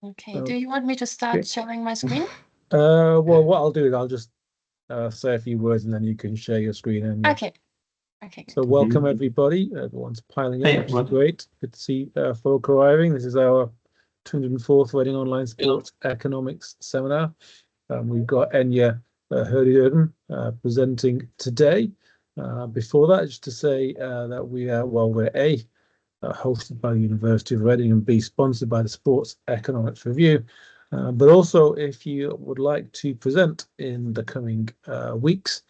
Okay, do you want me to start sharing my screen? Well, what I'll do is I'll just say a few words and then you can share your screen. And okay. So welcome everybody. Everyone's piling in, which is great. Good to see folk arriving. This is our 204th Reading Online Sports Economics Seminar. We've got Enja Herdejürgen presenting today. Before that, just to say that we are, well, we're hosted by the University of Reading and B, sponsored by the Sports Economics Review. But also, if you would like to present in the coming weeks,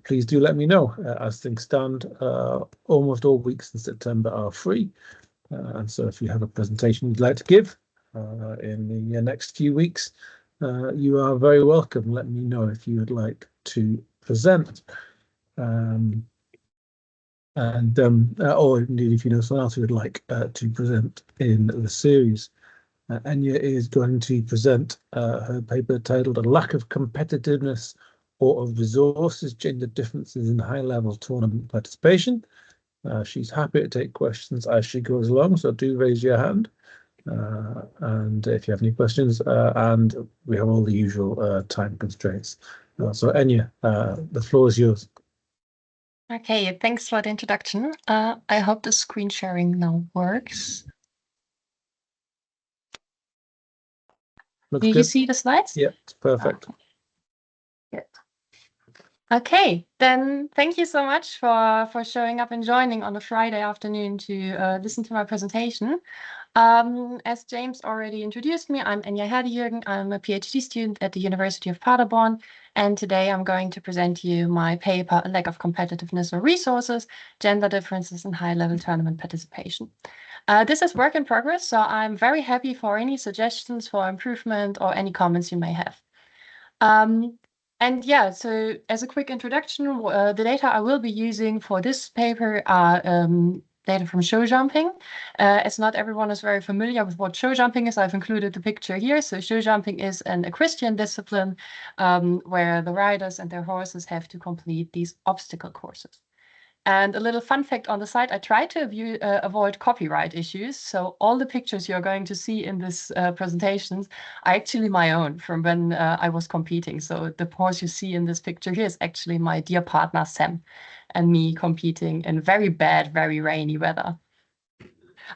please do let me know. As things stand, almost all weeks in September are free. And so if you have a presentation you'd like to give in the next few weeks, you are very welcome. Let me know if you would like to present. Or indeed if you know someone else who would like to present in the series. Enja is going to present her paper titled "A Lack of Competitiveness or of Resources, Gender Differences in High-Level Tournament Participation." She's happy to take questions as she goes along, so do raise your hand. And if you have any questions, and we have all the usual time constraints. So Enja, the floor is yours. Okay, thanks for the introduction. I hope the screen sharing now works. Do you see the slides? Yeah, it's perfect. Good. Okay, then thank you so much for showing up and joining on a Friday afternoon to listen to my presentation. As James already introduced me, I'm Enja Herdejürgen. I'm a PhD student at the University of Paderborn, and today I'm going to present to you my paper, "A Lack of Competitiveness or Resources, Gender Differences in High-Level Tournament Participation." This is work in progress, so I'm very happy for any suggestions for improvement or any comments you may have. And yeah, so as a quick introduction, the data I will be using for this paper are data from show jumping. As not everyone is very familiar with what show jumping is, I've included the picture here. So show jumping is an equestrian discipline where the riders and their horses have to complete these obstacle courses. And a little fun fact on the side, I try to avoid copyright issues. So all the pictures you're going to see in this presentations are actually my own from when I was competing. So the horse you see in this picture here is actually my dear partner, Sam, and me competing in very bad, very rainy weather.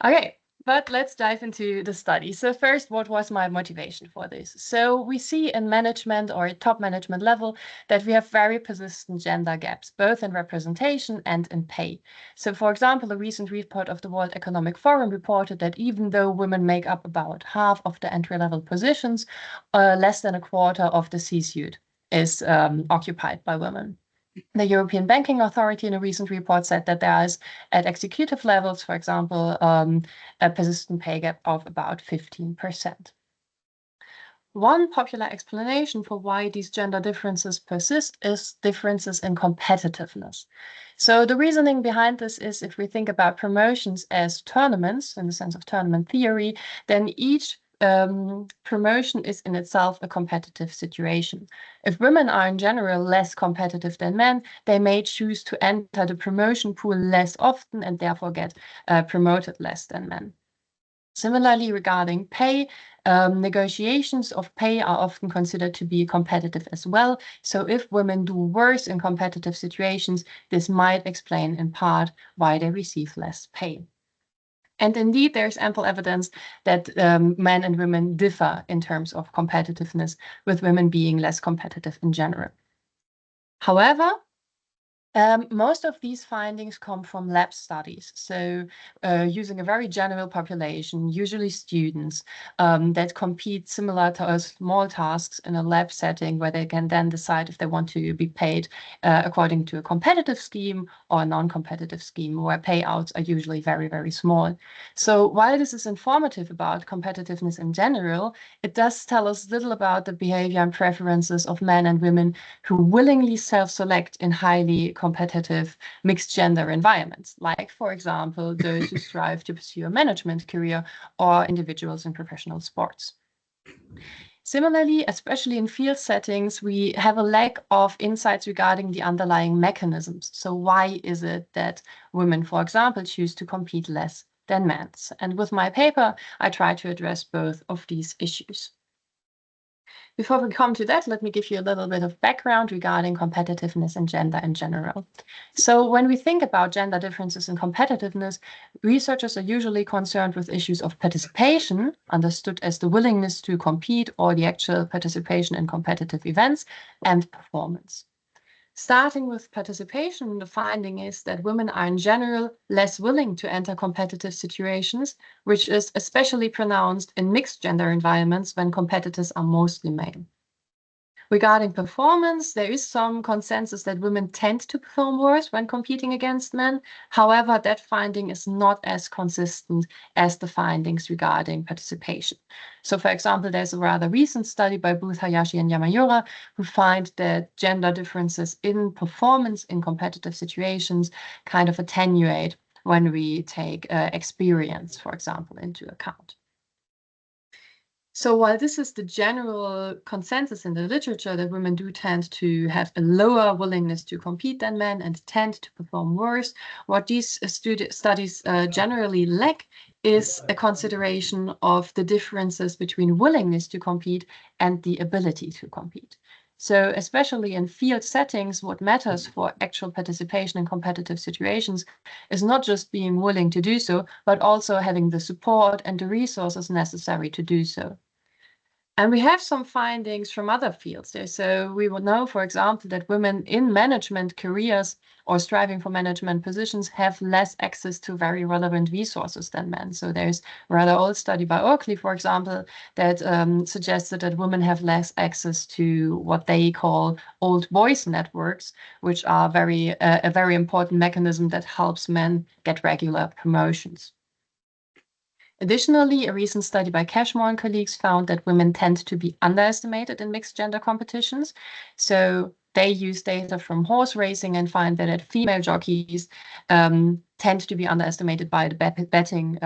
Okay. But let's dive into the study. So first, what was my motivation for this? So we see in management or at top management level that we have very persistent gender gaps, both in representation and in pay. So for example, a recent report of the World Economic Forum reported that even though women make up about half of the entry-level positions, less than a quarter of the C-suite is occupied by women. The European Banking Authority in a recent report said that there is, at executive levels, for example, a persistent pay gap of about 15%. One popular explanation for why these gender differences persist is differences in competitiveness. So the reasoning behind this is if we think about promotions as tournaments, in the sense of tournament theory, then each promotion is in itself a competitive situation. If women are in general less competitive than men, they may choose to enter the promotion pool less often and therefore get promoted less than men. Similarly, regarding pay, negotiations of pay are often considered to be competitive as well. So if women do worse in competitive situations, this might explain in part why they receive less pay. And indeed, there's ample evidence that men and women differ in terms of competitiveness, with women being less competitive in general. However, most of these findings come from lab studies, so using a very general population, usually students, that compete similar to small tasks in a lab setting where they can then decide if they want to be paid according to a competitive scheme or a non-competitive scheme where payouts are usually very, very small. So while this is informative about competitiveness in general, it does tell us little about the behavior and preferences of men and women who willingly self-select in highly competitive mixed gender environments, like, for example, those who strive to pursue a management career or individuals in professional sports. Similarly, especially in field settings, we have a lack of insights regarding the underlying mechanisms. So why is it that women, for example, choose to compete less than men's. And with my paper, I try to address both of these issues. Before we come to that, let me give you a little bit of background regarding competitiveness and gender in general. So when we think about gender differences in competitiveness, researchers are usually concerned with issues of participation, understood as the willingness to compete or the actual participation in competitive events, and performance. Starting with participation, the finding is that women are in general less willing to enter competitive situations, which is especially pronounced in mixed gender environments when competitors are mostly male. Regarding performance, there is some consensus that women tend to perform worse when competing against men. However, that finding is not as consistent as the findings regarding participation. So, for example, there's a rather recent study by Booth, Hayashi, and Yamaura who find that gender differences in performance in competitive situations kind of attenuate when we take experience, for example, into account. So while this is the general consensus in the literature that women do tend to have a lower willingness to compete than men and tend to perform worse, what these studies generally lack is a consideration of the differences between willingness to compete and the ability to compete. So especially in field settings, what matters for actual participation in competitive situations is not just being willing to do so, but also having the support and the resources necessary to do so. And we have some findings from other fields there. So we will know, for example, that women in management careers or striving for management positions have less access to very relevant resources than men. So there's a rather old study by Oakley, for example, that suggested that women have less access to what they call old boys networks, which are a very important mechanism that helps men get regular promotions. Additionally, a recent study by Cashmore and colleagues found that women tend to be underestimated in mixed gender competitions. So they use data from horse racing and find that female jockeys tend to be underestimated by the betting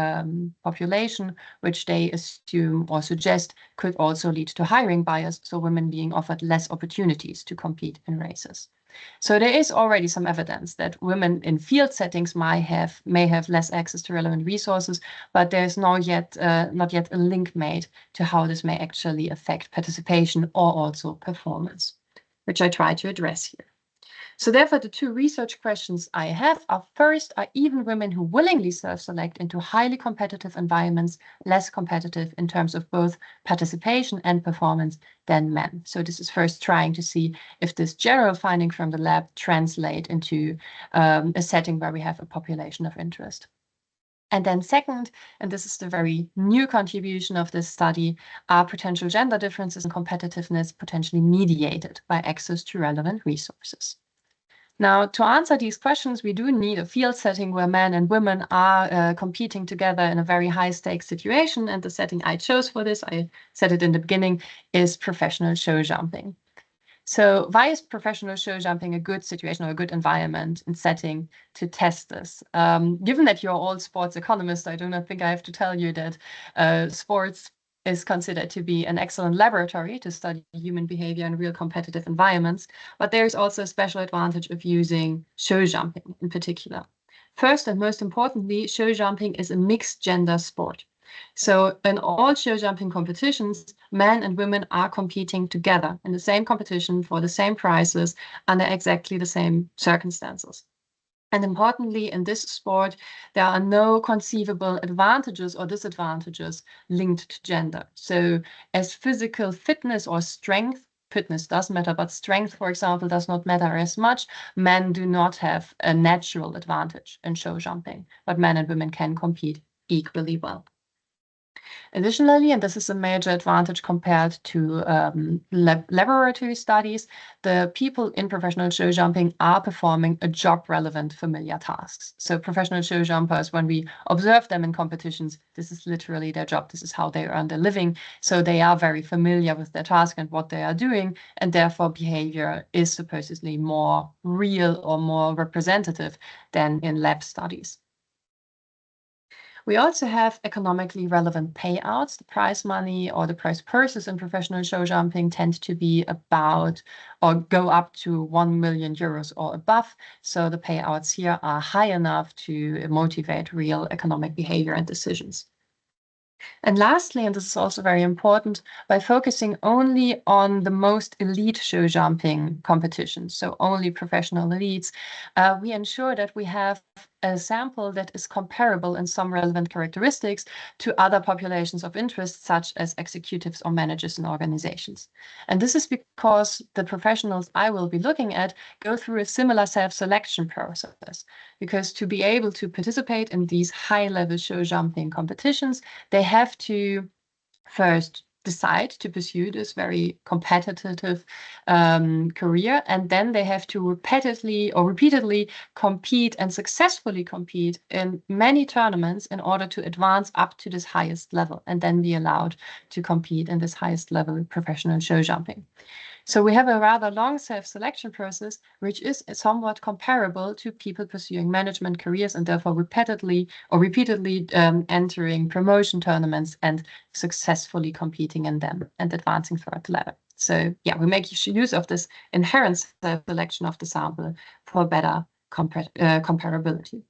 population, which they assume or suggest could also lead to hiring bias, so women being offered less opportunities to compete in races. So there is already some evidence that women in field settings may have less access to relevant resources, but there's not yet a link made to how this may actually affect participation or also performance, which I try to address here. So therefore, the two research questions I have are: first, are even women who willingly self-select into highly competitive environments less competitive in terms of both participation and performance than men? So this is first trying to see if this general finding from the lab translate into a setting where we have a population of interest. And then second, and this is the very new contribution of this study, are potential gender differences in competitiveness potentially mediated by access to relevant resources? Now, to answer these questions, we do need a field setting where men and women are competing together in a very high-stakes situation. And the setting I chose for this, I said it in the beginning, is professional show jumping. So why is professional show jumping a good situation or a good environment and setting to test this? Given that you're all sports economists, I do not think I have to tell you that sports is considered to be an excellent laboratory to study human behavior in real competitive environments, but there's also a special advantage of using show jumping in particular. First and most importantly, show jumping is a mixed gender sport. So in all show jumping competitions, men and women are competing together in the same competition for the same prizes under exactly the same circumstances. And importantly, in this sport, there are no conceivable advantages or disadvantages linked to gender. So as physical fitness or strength, fitness does matter, but strength, for example, does not matter as much. Men do not have a natural advantage in show jumping, but men and women can compete equally well. Additionally, and this is a major advantage compared to laboratory studies, the people in professional show jumping are performing a job-relevant familiar tasks. So professional show jumpers, when we observe them in competitions, this is literally their job. This is how they earn their living. So they are very familiar with their task and what they are doing, and therefore behavior is supposedly more real or more representative than in lab studies. We also have economically relevant payouts. The prize money or the prize purses in professional show jumping tend to be about or go up to 1 million euros or above. So the payouts here are high enough to motivate real economic behavior and decisions. And lastly, and this is also very important, by focusing only on the most elite show jumping competitions, so only professional elites, we ensure that we have a sample that is comparable in some relevant characteristics to other populations of interest, such as executives or managers in organizations. And this is because the professionals I will be looking at go through a similar self-selection process, because to be able to participate in these high-level show jumping competitions, they have to first decide to pursue this very competitive career, and then they have to repeatedly compete and successfully compete in many tournaments in order to advance up to this highest level and then be allowed to compete in this highest level professional show jumping. So we have a rather long self-selection process, which is somewhat comparable to people pursuing management careers and therefore repeatedly entering promotion tournaments and successfully competing in them and advancing throughout the ladder. So yeah, we make use of this inherent self-selection of the sample for better comparability.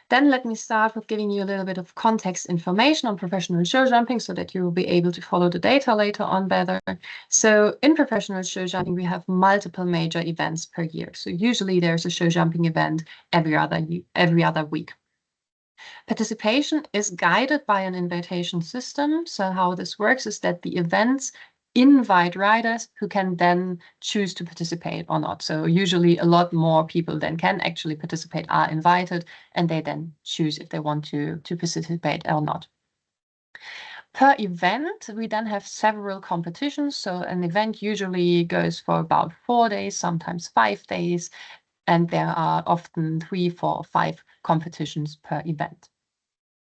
Then let me start with giving you a little bit of context information on professional show jumping so that you will be able to follow the data later on better. So in professional show jumping, we have multiple major events per year. So usually there's a show jumping event every other week. Participation is guided by an invitation system. So how this works is that the events invite riders who can then choose to participate or not. So usually a lot more people than can actually participate are invited, and they then choose if they want to participate or not. Per event, we then have several competitions. So an event usually goes for about 4 days, sometimes 5 days, and there are often 3, 4, or 5 competitions per event.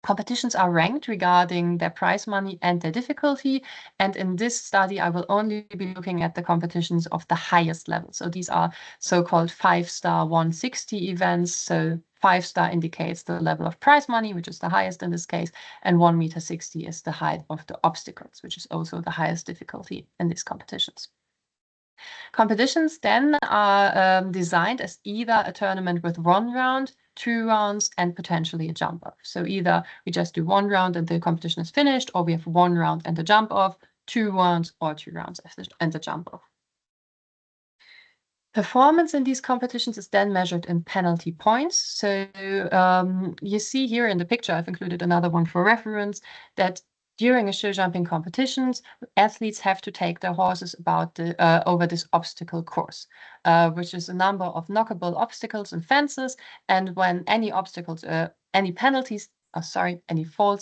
Competitions are ranked regarding their prize money and their difficulty. And in this study, I will only be looking at the competitions of the highest level. So these are so-called 5-star 160 events. So 5-star indicates the level of prize money, which is the highest in this case, and 1.60 meters is the height of the obstacles, which is also the highest difficulty in these competitions. Competitions then are designed as either a tournament with 1 round, 2 rounds, and potentially a jump off. So either we just do 1 round and the competition is finished, or we have 1 round and a jump off, 2 rounds, or 2 rounds and a jump off. Performance in these competitions is then measured in penalty points. So you see here in the picture, I've included another one for reference, that during a show jumping competitions, athletes have to take their horses over this obstacle course, which is a number of knockable obstacles and fences. And when any faults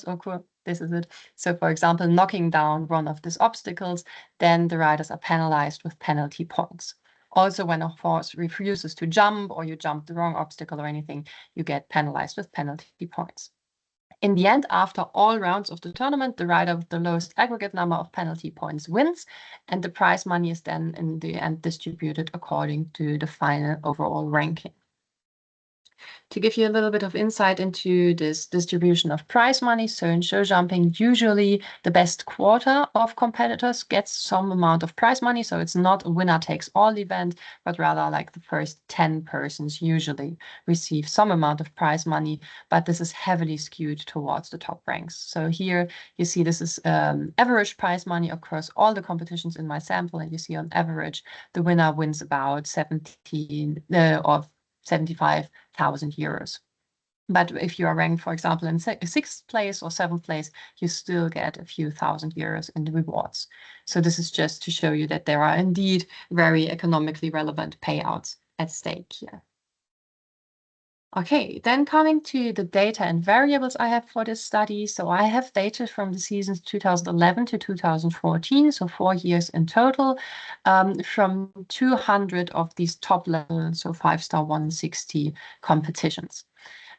occur, this is it. So for example, knocking down one of these obstacles, then the riders are penalized with penalty points. Also, when a horse refuses to jump or you jump the wrong obstacle or anything, you get penalized with penalty points. In the end, after all rounds of the tournament, the rider with the lowest aggregate number of penalty points wins, and the prize money is then in the end distributed according to the final overall ranking. To give you a little bit of insight into this distribution of prize money, so in show jumping, usually the best quarter of competitors gets some amount of prize money. So it's not a winner takes all event, but rather like the first 10 persons usually receive some amount of prize money, but this is heavily skewed towards the top ranks. So here you see this is average prize money across all the competitions in my sample, and you see on average the winner wins about 75,000 euros. But if you are ranked, for example, in 6th place or 7th place, you still get a few thousand euros in the rewards. So this is just to show you that there are indeed very economically relevant payouts at stake here. Okay, then coming to the data and variables I have for this study. So I have data from the seasons 2011 to 2014, so 4 years in total, from 200 of these top level, so 5-star 160 competitions.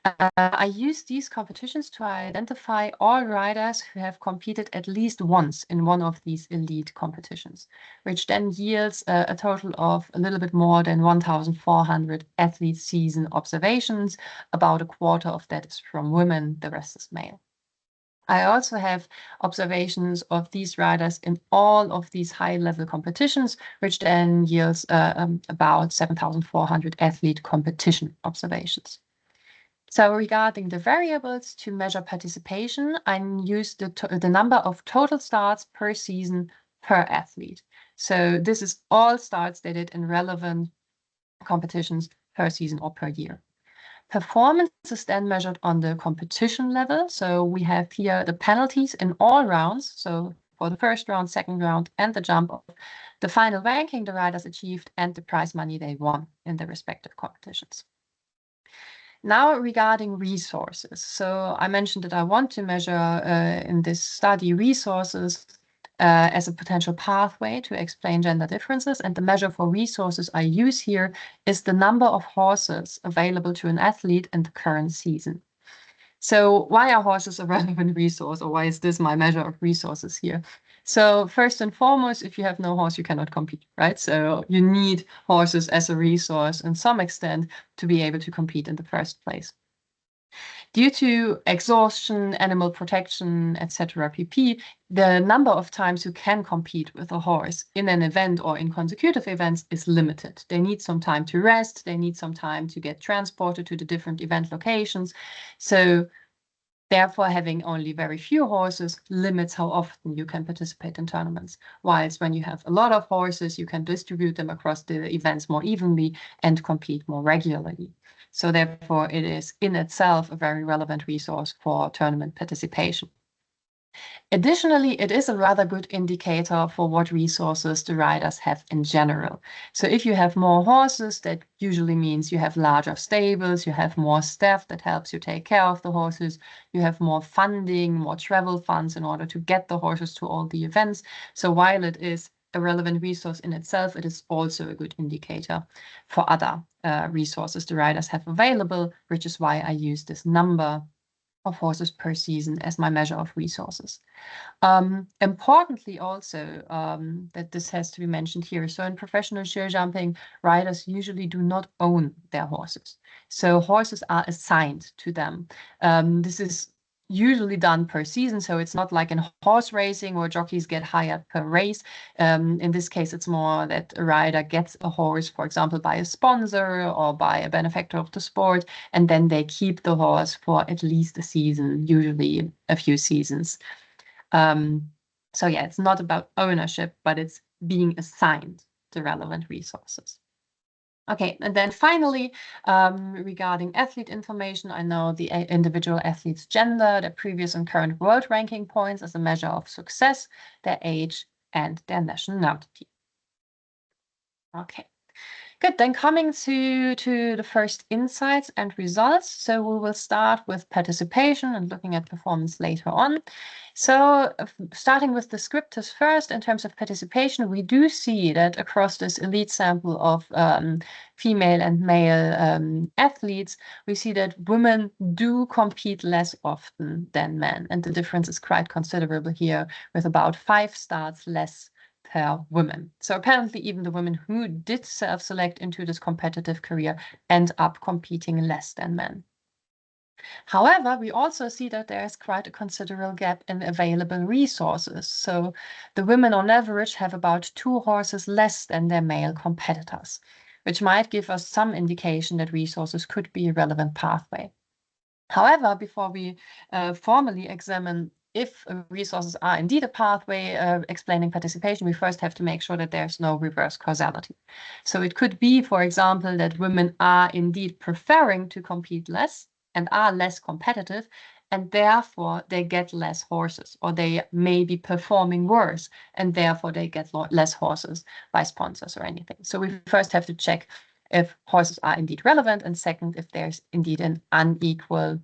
I use these competitions to identify all riders who have competed at least once in one of these elite competitions, which then yields a total of a little bit more than 1,400 athlete season observations. About a quarter of that is from women, the rest is male. I also have observations of these riders in all of these high-level competitions, which then yields about 7,400 athlete competition observations. So regarding the variables to measure participation, I use the number of total starts per season per athlete. So this is all starts they did in relevant competitions per season or per year. Performance is then measured on the competition level. So we have here the penalties in all rounds. So for the first round, second round, and the jump off, the final ranking the riders achieved, and the prize money they won in the respective competitions. Now regarding resources. So I mentioned that I want to measure in this study resources as a potential pathway to explain gender differences. And the measure for resources I use here is the number of horses available to an athlete in the current season. So why are horses a relevant resource, or why is this my measure of resources here? So first and foremost, if you have no horse, you cannot compete, right? So you need horses as a resource in some extent to be able to compete in the first place. Due to exhaustion, animal protection, etc., pp., the number of times you can compete with a horse in an event or in consecutive events is limited. They need some time to rest. They need some time to get transported to the different event locations. So therefore, having only very few horses limits how often you can participate in tournaments. Whilst when you have a lot of horses, you can distribute them across the events more evenly and compete more regularly. So therefore, it is in itself a very relevant resource for tournament participation. Additionally, it is a rather good indicator for what resources the riders have in general. So if you have more horses, that usually means you have larger stables, you have more staff that helps you take care of the horses, you have more funding, more travel funds in order to get the horses to all the events. So while it is a relevant resource in itself, it is also a good indicator for other resources the riders have available, which is why I use this number of horses per season as my measure of resources. Importantly also, that this has to be mentioned here. So in professional show jumping, riders usually do not own their horses. So horses are assigned to them. This is usually done per season. So it's not like in horse racing where jockeys get hired per race. In this case, it's more that a rider gets a horse, for example, by a sponsor or by a benefactor of the sport, and then they keep the horse for at least a season, usually a few seasons. So yeah, it's not about ownership, but it's being assigned the relevant resources. Okay, and then finally, regarding athlete information, I know the individual athlete's gender, their previous and current world ranking points as a measure of success, their age, and their nationality. Okay. Good, then coming to the first insights and results. So we will start with participation and looking at performance later on. So starting with descriptors first, in terms of participation, we do see that across this elite sample of female and male athletes, we see that women do compete less often than men. And the difference is quite considerable here, with about 5 starts less per women. So apparently even the women who did self-select into this competitive career end up competing less than men. However, we also see that there is quite a considerable gap in available resources. So the women on average have about 2 horses less than their male competitors, which might give us some indication that resources could be a relevant pathway. However, before we formally examine if resources are indeed a pathway explaining participation, we first have to make sure that there's no reverse causality. So it could be, for example, that women are indeed preferring to compete less and are less competitive, and therefore they get less horses, or they may be performing worse, and therefore they get less horses by sponsors or anything. So we first have to check if horses are indeed relevant, and second, if there's indeed an unequal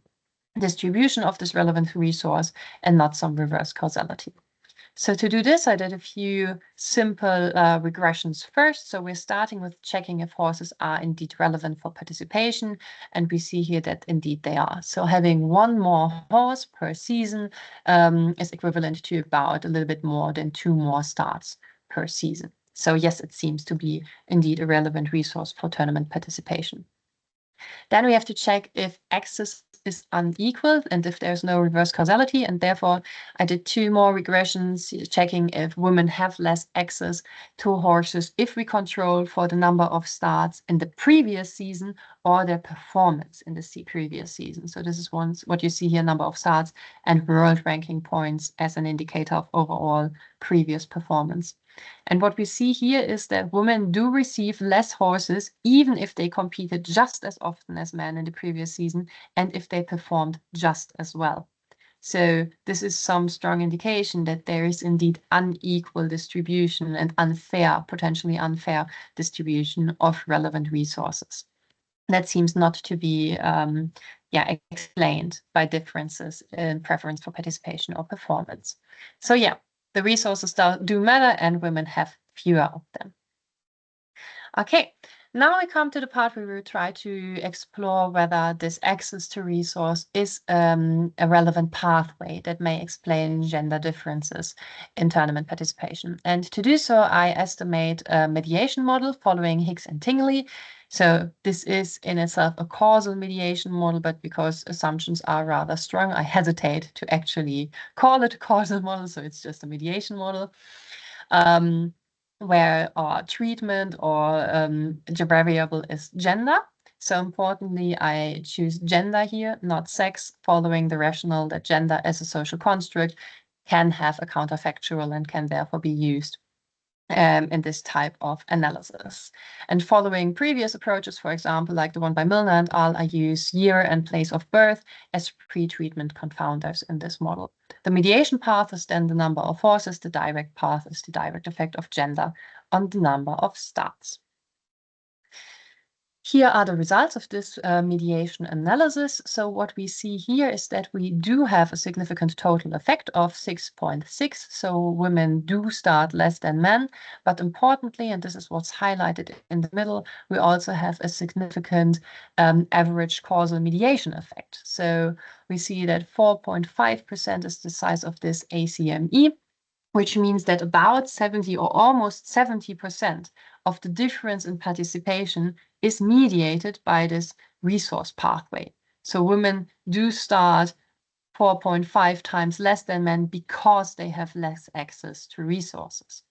distribution of this relevant resource and not some reverse causality. So to do this, I did a few simple regressions first. So we're starting with checking if horses are indeed relevant for participation. And we see here that indeed they are. So having one more horse per season is equivalent to about a little bit more than 2 more starts per season. So yes, it seems to be indeed a relevant resource for tournament participation. Then we have to check if access is unequal and if there's no reverse causality. And therefore, I did 2 more regressions checking if women have less access to horses if we control for the number of starts in the previous season or their performance in the previous season. So this is what you see here, number of starts and world ranking points as an indicator of overall previous performance. And what we see here is that women do receive less horses, even if they competed just as often as men in the previous season, and if they performed just as well. So this is some strong indication that there is indeed unequal distribution and potentially unfair distribution of relevant resources. That seems not to be explained by differences in preference for participation or performance. So yeah, the resources do matter and women have fewer of them. Okay, now we come to the part where we will try to explore whether this access to resource is a relevant pathway that may explain gender differences in tournament participation. And to do so, I estimate a mediation model following Hicks and Tingley. So this is in itself a causal mediation model, but because assumptions are rather strong, I hesitate to actually call it a causal model. So it's just a mediation model. Where our treatment or variable is gender. So importantly, I choose gender here, not sex, following the rationale that gender as a social construct can have a counterfactual and can therefore be used in this type of analysis. And following previous approaches, for example, like the one by Milner and al., I use year and place of birth as pre-treatment confounders in this model. The mediation path is then the number of horses. The direct path is the direct effect of gender on the number of starts. Here are the results of this mediation analysis. So what we see here is that we do have a significant total effect of 6.6. So women do start less than men, but importantly, and this is what's highlighted in the middle, we also have a significant average causal mediation effect. So we see that 4.5% is the size of this ACME, which means that about 70 or almost 70% of the difference in participation is mediated by this resource pathway. So women do start 4.5 times less than men because they have less access to resources.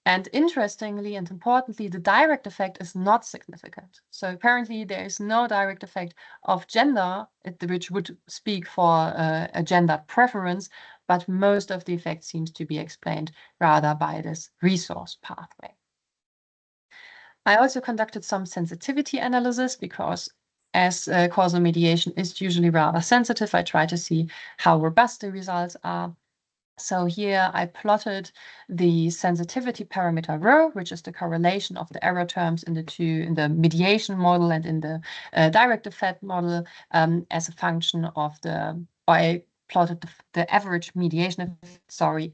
And interestingly and importantly, the direct effect is not significant. So apparently there is no direct effect of gender, which would speak for a gender preference, but most of the effect seems to be explained rather by this resource pathway. I also conducted some sensitivity analysis because as causal mediation is usually rather sensitive, I try to see how robust the results are. So here I plotted the sensitivity parameter rho, which is the correlation of the error terms in the mediation model and in the direct effect model as a function of I plotted the average mediation,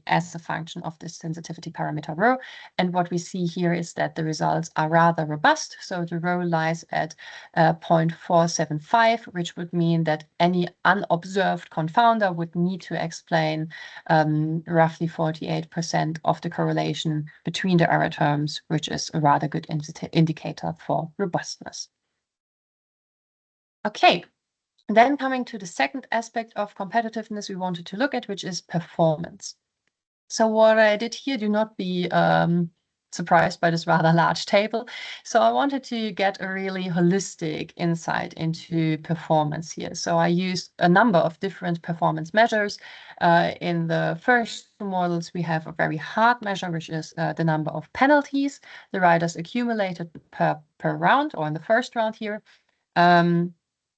as a function of this sensitivity parameter rho. And what we see here is that the results are rather robust. So the rho lies at 0.475, which would mean that any unobserved confounder would need to explain roughly 48% of the correlation between the error terms, which is a rather good indicator for robustness. Okay, then coming to the second aspect of competitiveness we wanted to look at, which is performance. So what I did here, do not be surprised by this rather large table. So I wanted to get a really holistic insight into performance here. So I used a number of different performance measures. In the first models, we have a very hard measure, which is the number of penalties the riders accumulated per round, or in the first round here.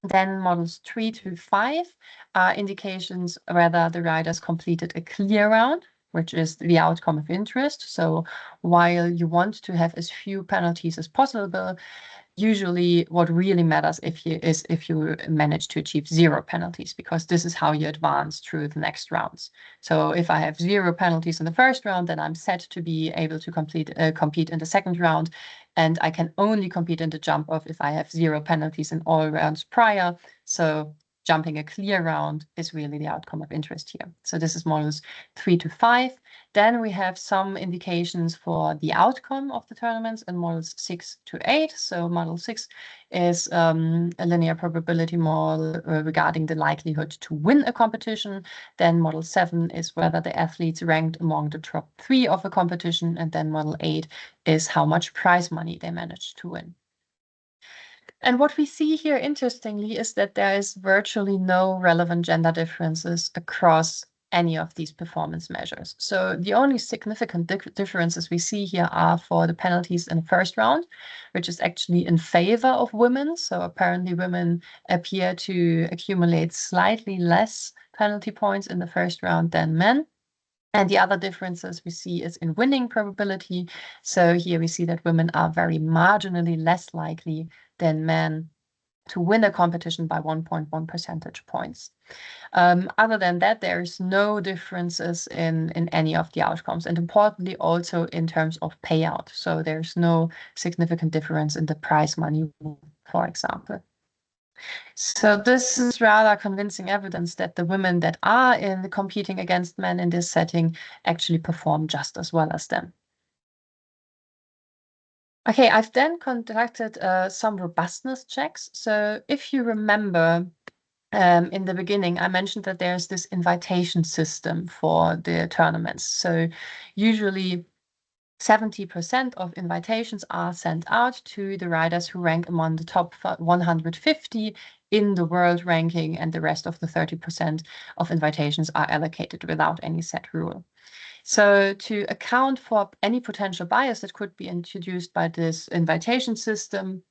Then models 3 to 5 are indications whether the riders completed a clear round, which is the outcome of interest. So while you want to have as few penalties as possible, usually what really matters if you manage to achieve 0 penalties, because this is how you advance through the next rounds. So if I have 0 penalties in the first round, then I'm set to be able to compete in the second round, and I can only compete in the jump off if I have 0 penalties in all rounds prior. So jumping a clear round is really the outcome of interest here. So this is models 3 to 5. Then we have some indications for the outcome of the tournaments in models 6 to 8. So model 6 is a linear probability model regarding the likelihood to win a competition. Then model 7 is whether the athletes ranked among the top 3 of a competition. And then model 8 is how much prize money they managed to win. And what we see here, interestingly, is that there is virtually no relevant gender differences across any of these performance measures. So the only significant differences we see here are for the penalties in the first round, which is actually in favor of women. So apparently women appear to accumulate slightly less penalty points in the first round than men. And the other differences we see is in winning probability. So here we see that women are very marginally less likely than men to win a competition by 1.1 percentage points. Other than that, there is no differences in any of the outcomes, and importantly also in terms of payout. So there's no significant difference in the prize money, for example. So this is rather convincing evidence that the women that are competing against men in this setting actually perform just as well as them. Okay, I've then conducted some robustness checks. So if you remember, in the beginning, I mentioned that there's this invitation system for the tournaments. So usually 70% of invitations are sent out to the riders who rank among the top 150 in the world ranking, and the rest of the 30% of invitations are allocated without any set rule. So to account for any potential bias that could be introduced by this invitation system,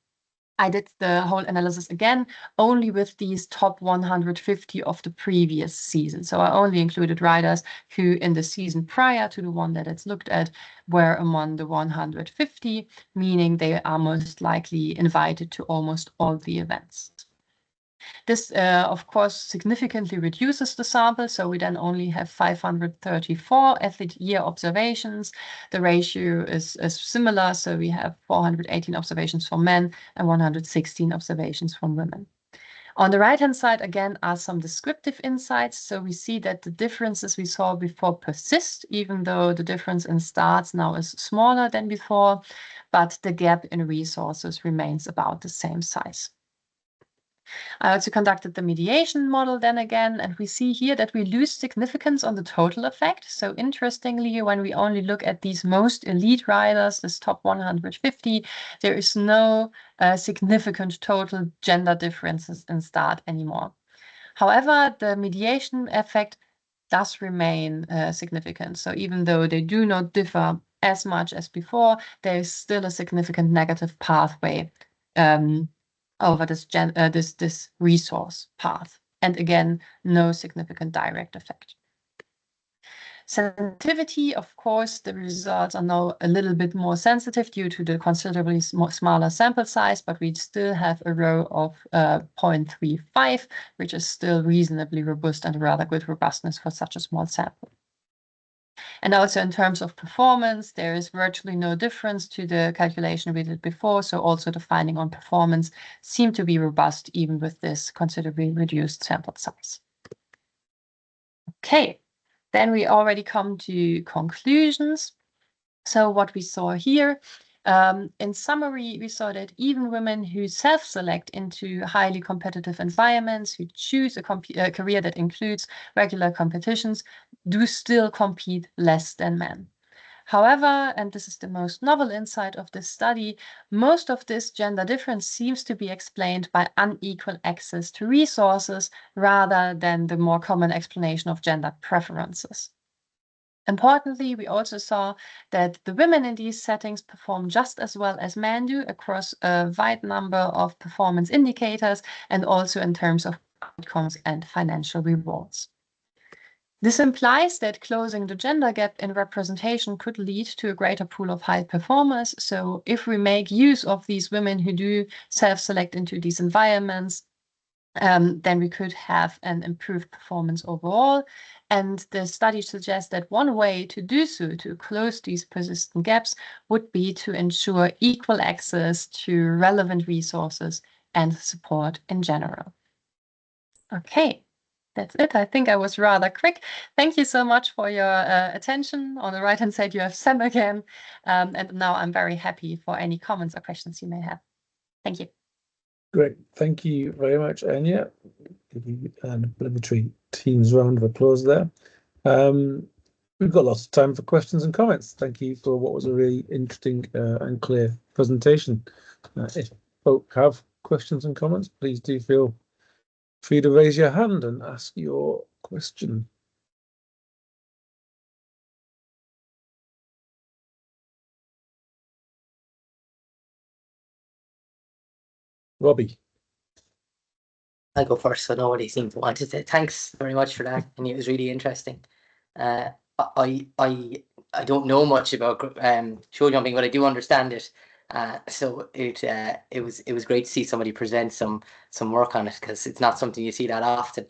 I did the whole analysis again, only with these top 150 of the previous season. So I only included riders who in the season prior to the one that it's looked at were among the 150, meaning they are most likely invited to almost all the events. This, of course, significantly reduces the sample, so we then only have 534 athlete year observations. The ratio is similar, so we have 418 observations for men and 116 observations from women. On the right-hand side, again, are some descriptive insights. So we see that the differences we saw before persist, even though the difference in starts now is smaller than before, but the gap in resources remains about the same size. I also conducted the mediation model then again, and we see here that we lose significance on the total effect. So interestingly, when we only look at these most elite riders, this top 150, there is no significant total gender differences in start anymore. However, the mediation effect does remain significant. So even though they do not differ as much as before, there is still a significant negative pathway over this resource path. And again, no significant direct effect. Sensitivity, of course, the results are now a little bit more sensitive due to the considerably smaller sample size, but we still have a row of 0.35, which is still reasonably robust and rather good robustness for such a small sample. And also in terms of performance, there is virtually no difference to the calculation we did before. So also the finding on performance seemed to be robust even with this considerably reduced sample size. Okay, then we already come to conclusions. So what we saw here, in summary, we saw that even women who self-select into highly competitive environments, who choose a career that includes regular competitions, do still compete less than men. However, and this is the most novel insight of this study, most of this gender difference seems to be explained by unequal access to resources rather than the more common explanation of gender preferences. Importantly, we also saw that the women in these settings perform just as well as men do across a wide number of performance indicators and also in terms of outcomes and financial rewards. This implies that closing the gender gap in representation could lead to a greater pool of high performers. So if we make use of these women who do self-select into these environments, then we could have an improved performance overall. And the study suggests that one way to do so, to close these persistent gaps, would be to ensure equal access to relevant resources and support in general. Okay, that's it. I think I was rather quick. Thank you so much for your attention. On the right-hand side, you have Sam again. And now I'm very happy for any comments or questions you may have. Thank you. Great. Thank you very much, Enja. Give you an obligatory Teams round of applause there. We've got lots of time for questions and comments. Thank you for what was a really interesting and clear presentation. If folk have questions and comments, please do feel free to raise your hand and ask your question. Robbie. I'll go first, so nobody seemed to want to say thanks very much for that, and it was really interesting. I don't know much about show jumping, but I do understand it. So it was great to see somebody present some work on it, because it's not something you see that often.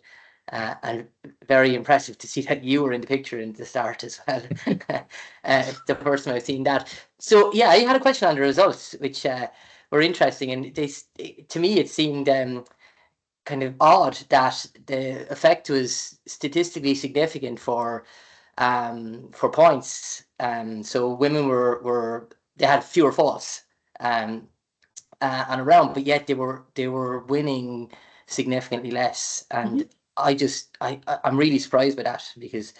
And very impressive to see that you were in the picture in the start as well. The first time I've seen that. So yeah, I had a question on the results, which were interesting, and to me it seemed kind of odd that the effect was statistically significant for points. So women they had fewer falls on a round, but yet they were winning significantly less. And I'm really surprised by that, because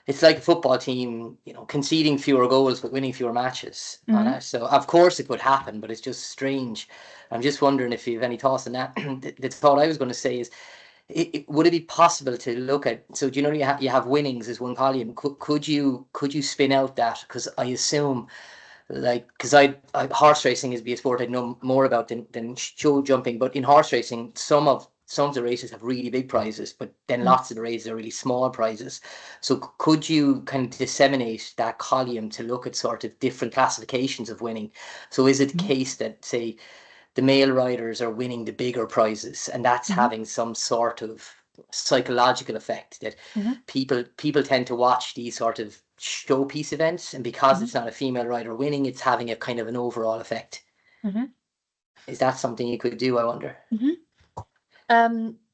it's like a football team, conceding fewer goals but winning fewer matches on it. So of course it could happen, but it's just strange. I'm just wondering if you have any thoughts on that. The thought I was going to say is, would it be possible to look at, so do you know you have winnings as one column? Could you spin out that? Because I assume, because horse racing is a sport I know more about than show jumping, but in horse racing, some of the races have really big prizes, but then lots of the races are really small prizes. So could you kind of disseminate that column to look at sort of different classifications of winning? So is it the case that, say, the male riders are winning the bigger prizes, and that's having some sort of psychological effect, that people tend to watch these sort of showpiece events, and because it's not a female rider winning, it's having a kind of an overall effect? Is that something you could do, I wonder?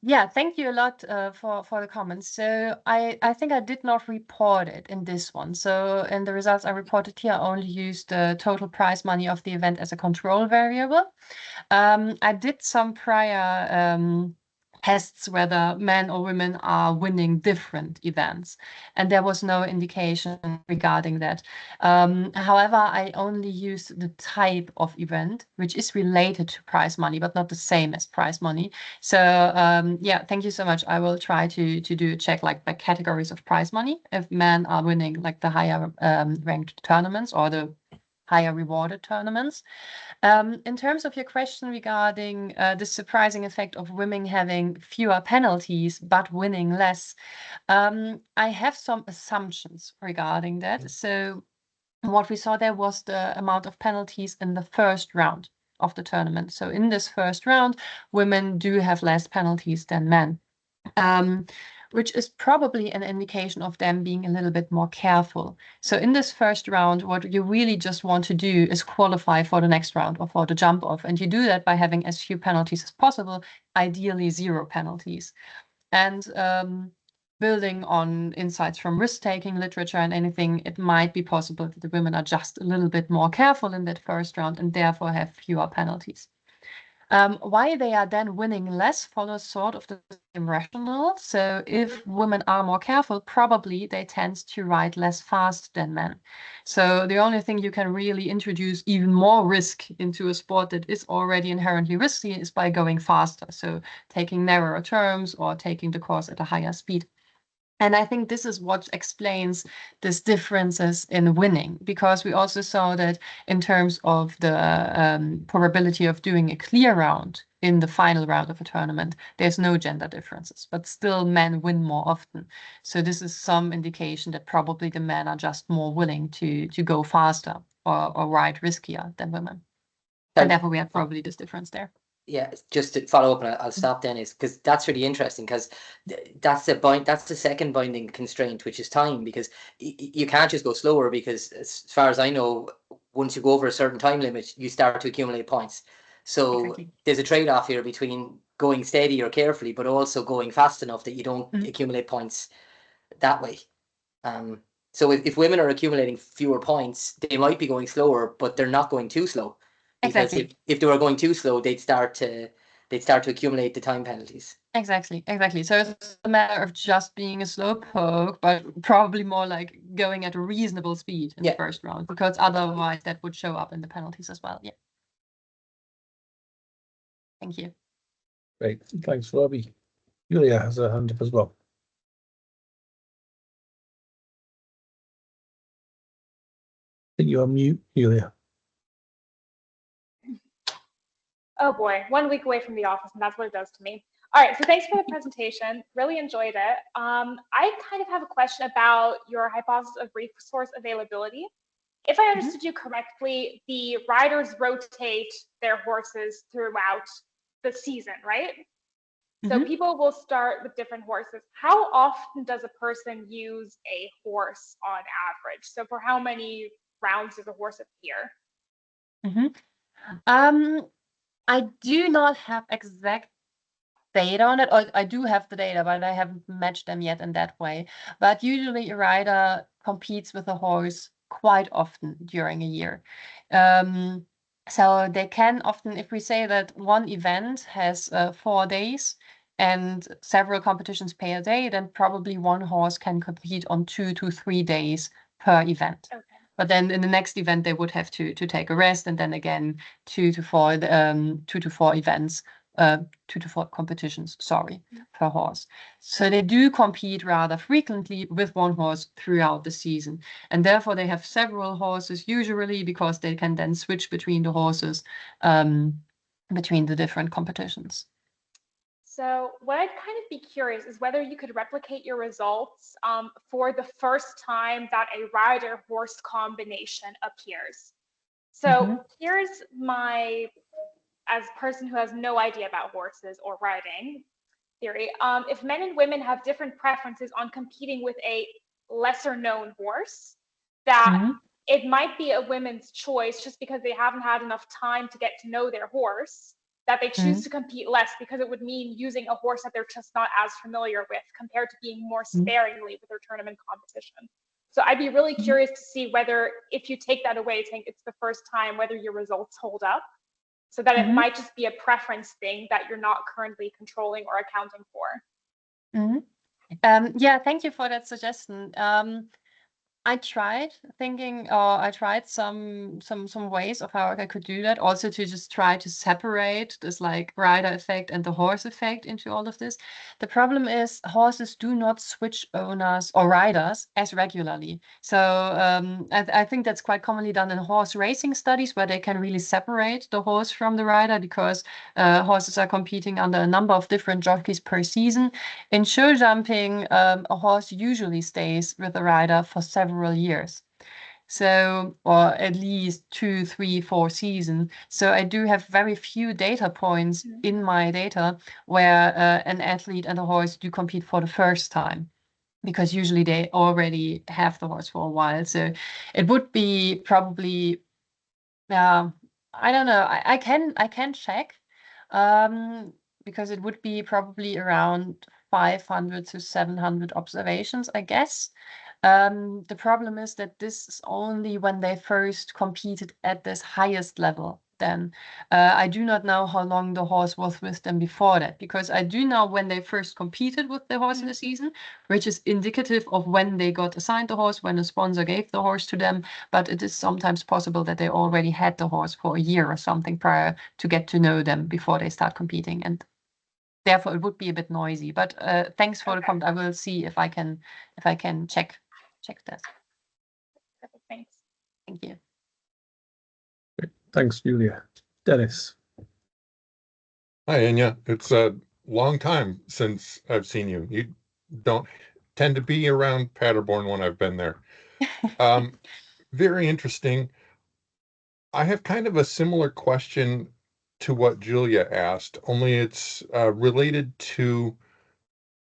Yeah, thank you a lot for the comments. So I think I did not report it in this one. So in the results I reported here, I only used the total prize money of the event as a control variable. I did some prior tests whether men or women are winning different events, and there was no indication regarding that. However, I only used the type of event, which is related to prize money, but not the same as prize money. So yeah, thank you so much. I will try to do a check like by categories of prize money, if men are winning like the higher ranked tournaments or the higher rewarded tournaments. In terms of your question regarding the surprising effect of women having fewer penalties but winning less, I have some assumptions regarding that. So what we saw there was the amount of penalties in the first round of the tournament. So in this first round, women do have less penalties than men. Which is probably an indication of them being a little bit more careful. So in this first round, what you really just want to do is qualify for the next round or for the jump off. And you do that by having as few penalties as possible, ideally 0 penalties. And building on insights from risk-taking literature and anything, it might be possible that the women are just a little bit more careful in that first round and therefore have fewer penalties. Why they are then winning less follows sort of the same rationale. So if women are more careful, probably they tend to ride less fast than men. So the only thing you can really introduce even more risk into a sport that is already inherently risky is by going faster. So taking narrower turns or taking the course at a higher speed. And I think this is what explains these differences in winning, because we also saw that in terms of the probability of doing a clear round in the final round of a tournament, there's no gender differences, but still men win more often. So this is some indication that probably the men are just more willing to go faster or ride riskier than women. And therefore we have probably this difference there. Yeah, just to follow up, and I'll stop then, is because that's really interesting, because that's the second binding constraint, which is time, because you can't just go slower, because as far as I know, once you go over a certain time limit, you start to accumulate points. So Exactly. there's a trade-off here between going steady or carefully, but also going fast enough that you don't accumulate points that way. So if women are accumulating fewer points, they might be going slower, but they're not going too slow. Because if they were going too slow, they'd start to accumulate the time penalties. Exactly. So it's a matter of just being a slow poke, but probably more like going at a reasonable speed in the first round, because otherwise that would show up in the penalties as well. Yeah. Thank you. Great. Thanks, Robbie. Julia has a hand up as well. I think you're on mute, Julia. Oh boy, 1 week away from the office, and that's what it does to me. All right, so thanks for the presentation. Really enjoyed it. I kind of have a question about your hypothesis of resource availability. If I understood you correctly, the riders rotate their horses throughout the season, right? So people will start with different horses. How often does a person use a horse on average? So for how many rounds does a horse appear? I do not have exact data on it, or I do have the data, but I haven't matched them yet in that way. But usually a rider competes with a horse quite often during a year. So they can often, if we say that one event has 4 days and several competitions per day, then probably one horse can compete on 2 to 3 days per event. Okay. But then in the next event, they would have to take a rest, and then again 2 to 4 events, 2 to 4 competitions, per horse. So they do compete rather frequently with one horse throughout the season, and therefore they have several horses usually, because they can then switch between the horses between the different competitions. So what I'd kind of be curious is whether you could replicate your results for the first time that a rider-horse combination appears. So here's my, as a person who has no idea about horses or riding theory, if men and women have different preferences on competing with a lesser known horse, that it might be a women's choice just because they haven't had enough time to get to know their horse, that they choose to compete less, because it would mean using a horse that they're just not as familiar with, compared to being more sparingly with their tournament competition. So I'd be really curious to see whether, if you take that away, saying it's the first time, whether your results hold up, so that it might just be a preference thing that you're not currently controlling or accounting for. Yeah, thank you for that suggestion. I tried thinking, or I tried some ways of how I could do that, also to just try to separate this like rider effect and the horse effect into all of this. The problem is horses do not switch owners or riders as regularly. So I think that's quite commonly done in horse racing studies, where they can really separate the horse from the rider, because horses are competing under a number of different jockeys per season. In show jumping, a horse usually stays with the rider for several years, so, or at least 2, 3, 4 seasons. So I do have very few data points in my data where an athlete and a horse do compete for the first time, because usually they already have the horse for a while. So it would be probably, I don't know, I can check, because it would be probably around 500 to 700 observations, I guess. The problem is that this is only when they first competed at this highest level. Then I do not know how long the horse was with them before that, because I do know when they first competed with the horse in the season, which is indicative of when they got assigned the horse, when a sponsor gave the horse to them. But it is sometimes possible that they already had the horse for a year or something prior to get to know them before they start competing. And therefore it would be a bit noisy. But thanks for the comment. I will see if I can check this. Thanks. Thank you. Thanks, Julia. Dennis. Hi, Enja. It's a long time since I've seen you. You don't tend to be around Paderborn when I've been there. Very interesting. I have kind of a similar question to what Julia asked, only it's related to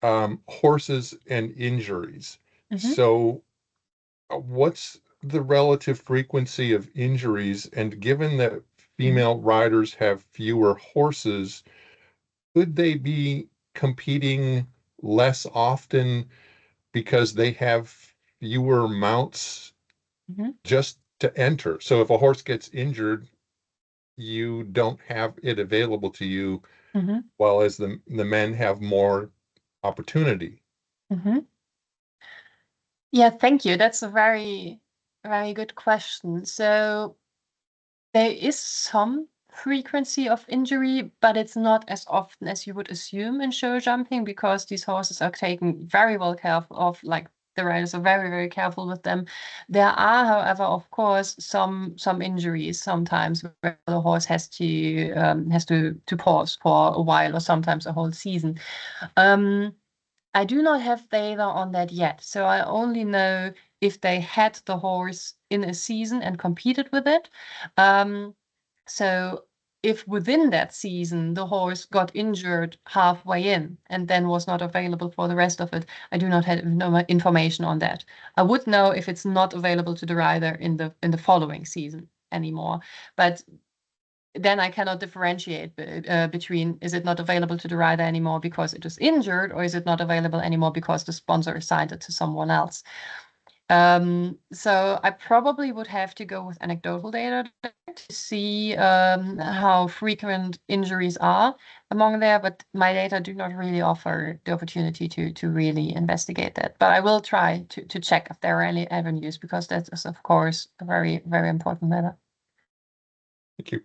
horses and injuries. So what's the relative frequency of injuries? And given that female riders have fewer horses, could they be competing less often because they have fewer mounts just to enter? So if a horse gets injured, you don't have it available to you, while as the men have more opportunity. Yeah, thank you. That's a very, very good question. So there is some frequency of injury, but it's not as often as you would assume in show jumping, because these horses are taken very well care of, like the riders are very, very careful with them. There are, however, of course, some injuries sometimes where the horse has to pause for a while, or sometimes a whole season. I do not have data on that yet, so I only know if they had the horse in a season and competed with it. So if within that season the horse got injured halfway in and then was not available for the rest of it, I do not have no information on that. I would know if it's not available to the rider in the following season anymore, but then I cannot differentiate between, is it not available to the rider anymore because it is injured, or is it not available anymore because the sponsor assigned it to someone else? So I probably would have to go with anecdotal data to see how frequent injuries are among there, but my data do not really offer the opportunity to really investigate that. But I will try to check if there are any avenues, because that is, of course, a very, very important matter. Thank you.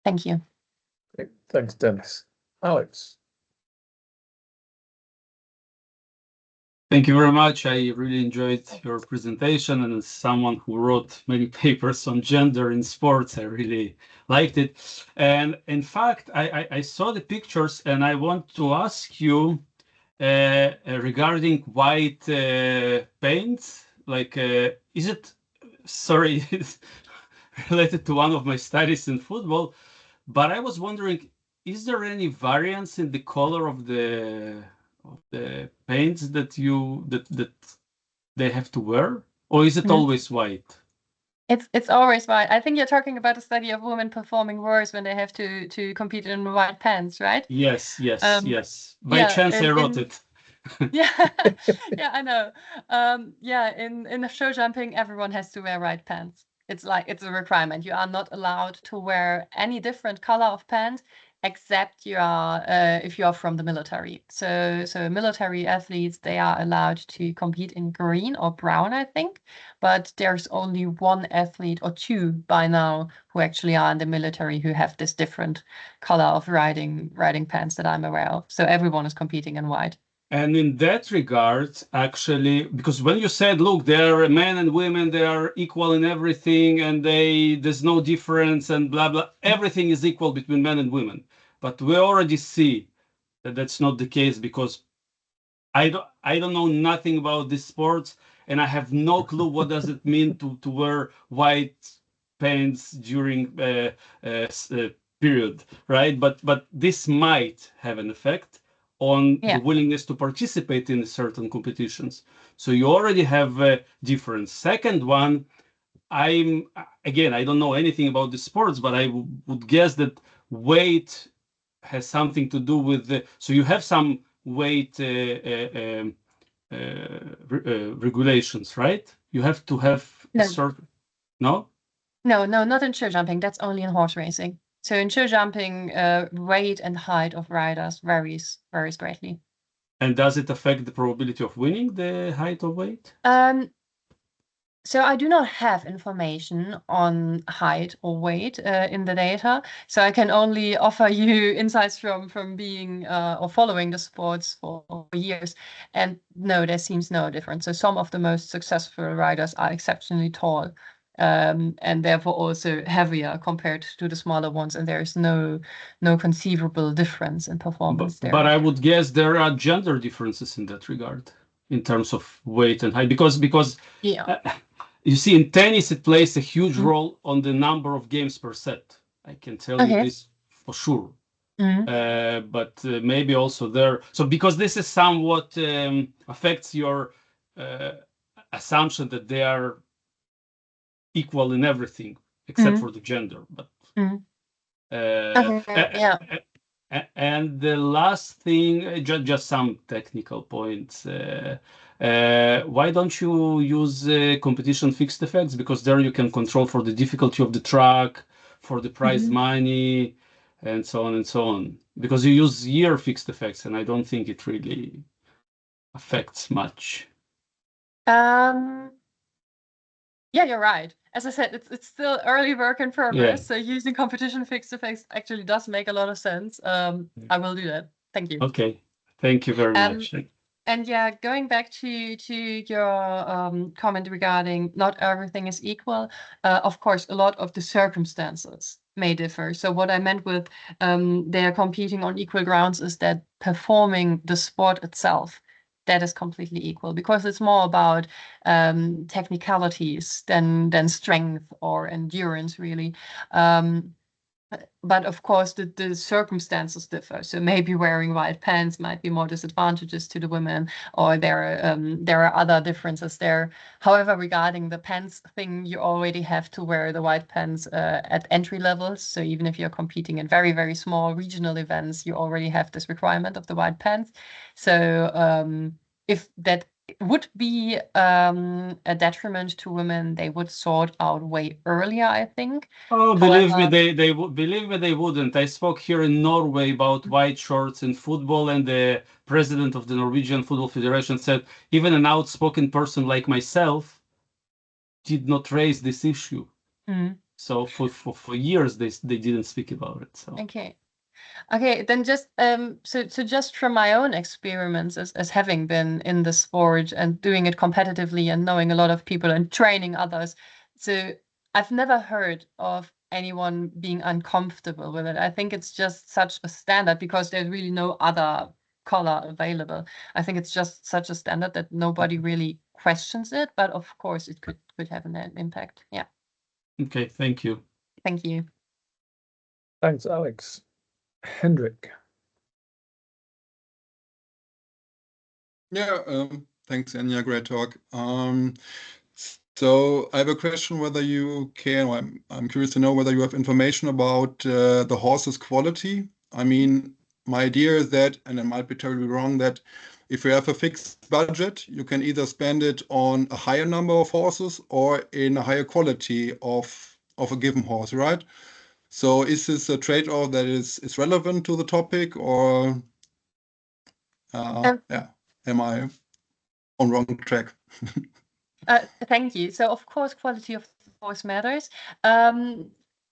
Thank you. Thanks, Dennis. Alex. Thank you very much. I really enjoyed your presentation, and as someone who wrote many papers on gender in sports, I really liked it. And in fact, I saw the pictures, and I want to ask you regarding white paint. Like, is it, sorry, it's related to one of my studies in football, but I was wondering, is there any variance in the color of the paints that they have to wear, or is it always white? It's always white. I think you're talking about a study of women performing worse when they have to compete in white pants, right? Yes. By chance, I wrote it. Yeah, yeah, I know. Yeah, in show jumping, everyone has to wear white pants. It's a requirement. You are not allowed to wear any different color of pants, except if you are from the military. So military athletes, they are allowed to compete in green or brown, I think. But there's only one athlete or two by now who actually are in the military who have this different color of riding pants that I'm aware of. So everyone is competing in white. And in that regard, actually, because when you said, look, there are men and women, they are equal in everything, and there's no difference, and blah, blah, everything is equal between men and women. But we already see that that's not the case, because I don't know nothing about this sports, and I have no clue what does it mean to wear white pants during period, right? But this might have an effect on the willingness to participate in certain competitions. So you already have a difference. Second one, I don't know anything about the sports, but I would guess that weight has something to do with so you have some weight regulations, right? You have to have a certain... No, not in show jumping. That's only in horse racing. So in show jumping, weight and height of riders varies greatly. And does it affect the probability of winning, the height or weight? So I do not have information on height or weight in the data. So I can only offer you insights from being or following the sports for years. And no, there seems no difference. So some of the most successful riders are exceptionally tall, and therefore also heavier compared to the smaller ones. And there is no conceivable difference in performance there. But I would guess there are gender differences in that regard, in terms of weight and height, because Yeah. You see, in tennis, it plays a huge role on the number of games per set. I can tell you this for sure. But maybe also there. So because this is somewhat affects your assumption that they are equal in everything except for the gender. But Yeah. and the last thing, just some technical points. Why don't you use competition fixed effects? Because there you can control for the difficulty of the track, for the prize money, and so on and so on. Because you use year fixed effects, and I don't think it really affects much. Yeah, you're right. As I said, it's still early work in progress. Yeah. So using competition fixed effects actually does make a lot of sense. I will do that. Thank you. Okay. Thank you very much. And yeah, going back to your comment regarding not everything is equal, of course, a lot of the circumstances may differ. So what I meant with they are competing on equal grounds is that performing the sport itself, that is completely equal, because it's more about technicalities than strength or endurance, really. But of course, the circumstances differ. So maybe wearing white pants might be more disadvantageous to the women, or there are other differences there. However, regarding the pants thing, you already have to wear the white pants at entry levels. So even if you're competing in very, very small regional events, you already have this requirement of the white pants. So if that would be a detriment to women, they would sort out way earlier, I think. Oh, believe me, they wouldn't. I spoke here in Norway about white shorts in football, and the president of the Norwegian Football Federation said even an outspoken person like myself did not raise this issue. So for years they didn't speak about it. So Okay, then just so just from my own experiments as having been in the sport and doing it competitively and knowing a lot of people and training others, so I've never heard of anyone being uncomfortable with it. I think it's just such a standard because there's really no other color available. I think it's just such a standard that nobody really questions it, but of course it could have an impact. Yeah. Okay, thank you. Thank you. Thanks, Alex. Hendrik. Yeah, thanks, Enja. Great talk. So I have a question whether you can, or I'm curious to know whether you have information about the horse's quality. I mean, my idea is that, and I might be terribly wrong, that if you have a fixed budget, you can either spend it on a higher number of horses or in a higher quality of a given horse, right? So is this a trade-off that is relevant to the topic, or yeah, am I on wrong track? Thank you. So of course, quality of horse matters.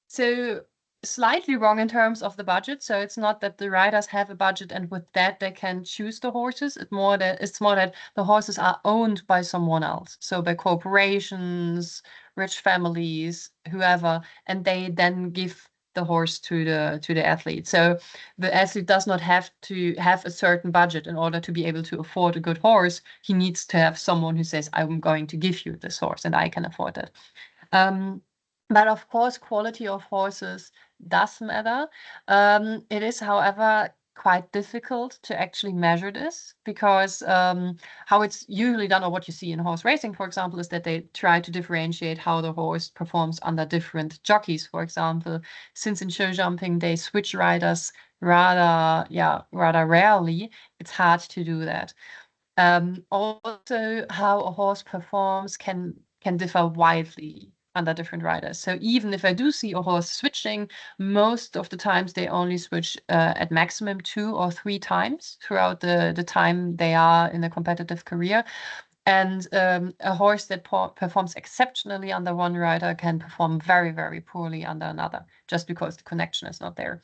So slightly wrong in terms of the budget. So it's not that the riders have a budget and with that they can choose the horses. It's more that the horses are owned by someone else. So by corporations, rich families, whoever, and they then give the horse to the athlete. So the athlete does not have to have a certain budget in order to be able to afford a good horse. He needs to have someone who says, I'm going to give you this horse and I can afford it. But of course, quality of horses does matter. It is, however, quite difficult to actually measure this because how it's usually done, or what you see in horse racing, for example, is that they try to differentiate how the horse performs under different jockeys, for example. Since in show jumping they switch riders rather rarely, it's hard to do that. Also, how a horse performs can differ widely under different riders. So even if I do see a horse switching, most of the times they only switch at maximum 2 or 3 times throughout the time they are in a competitive career. And a horse that performs exceptionally under one rider can perform very, very poorly under another, just because the connection is not there.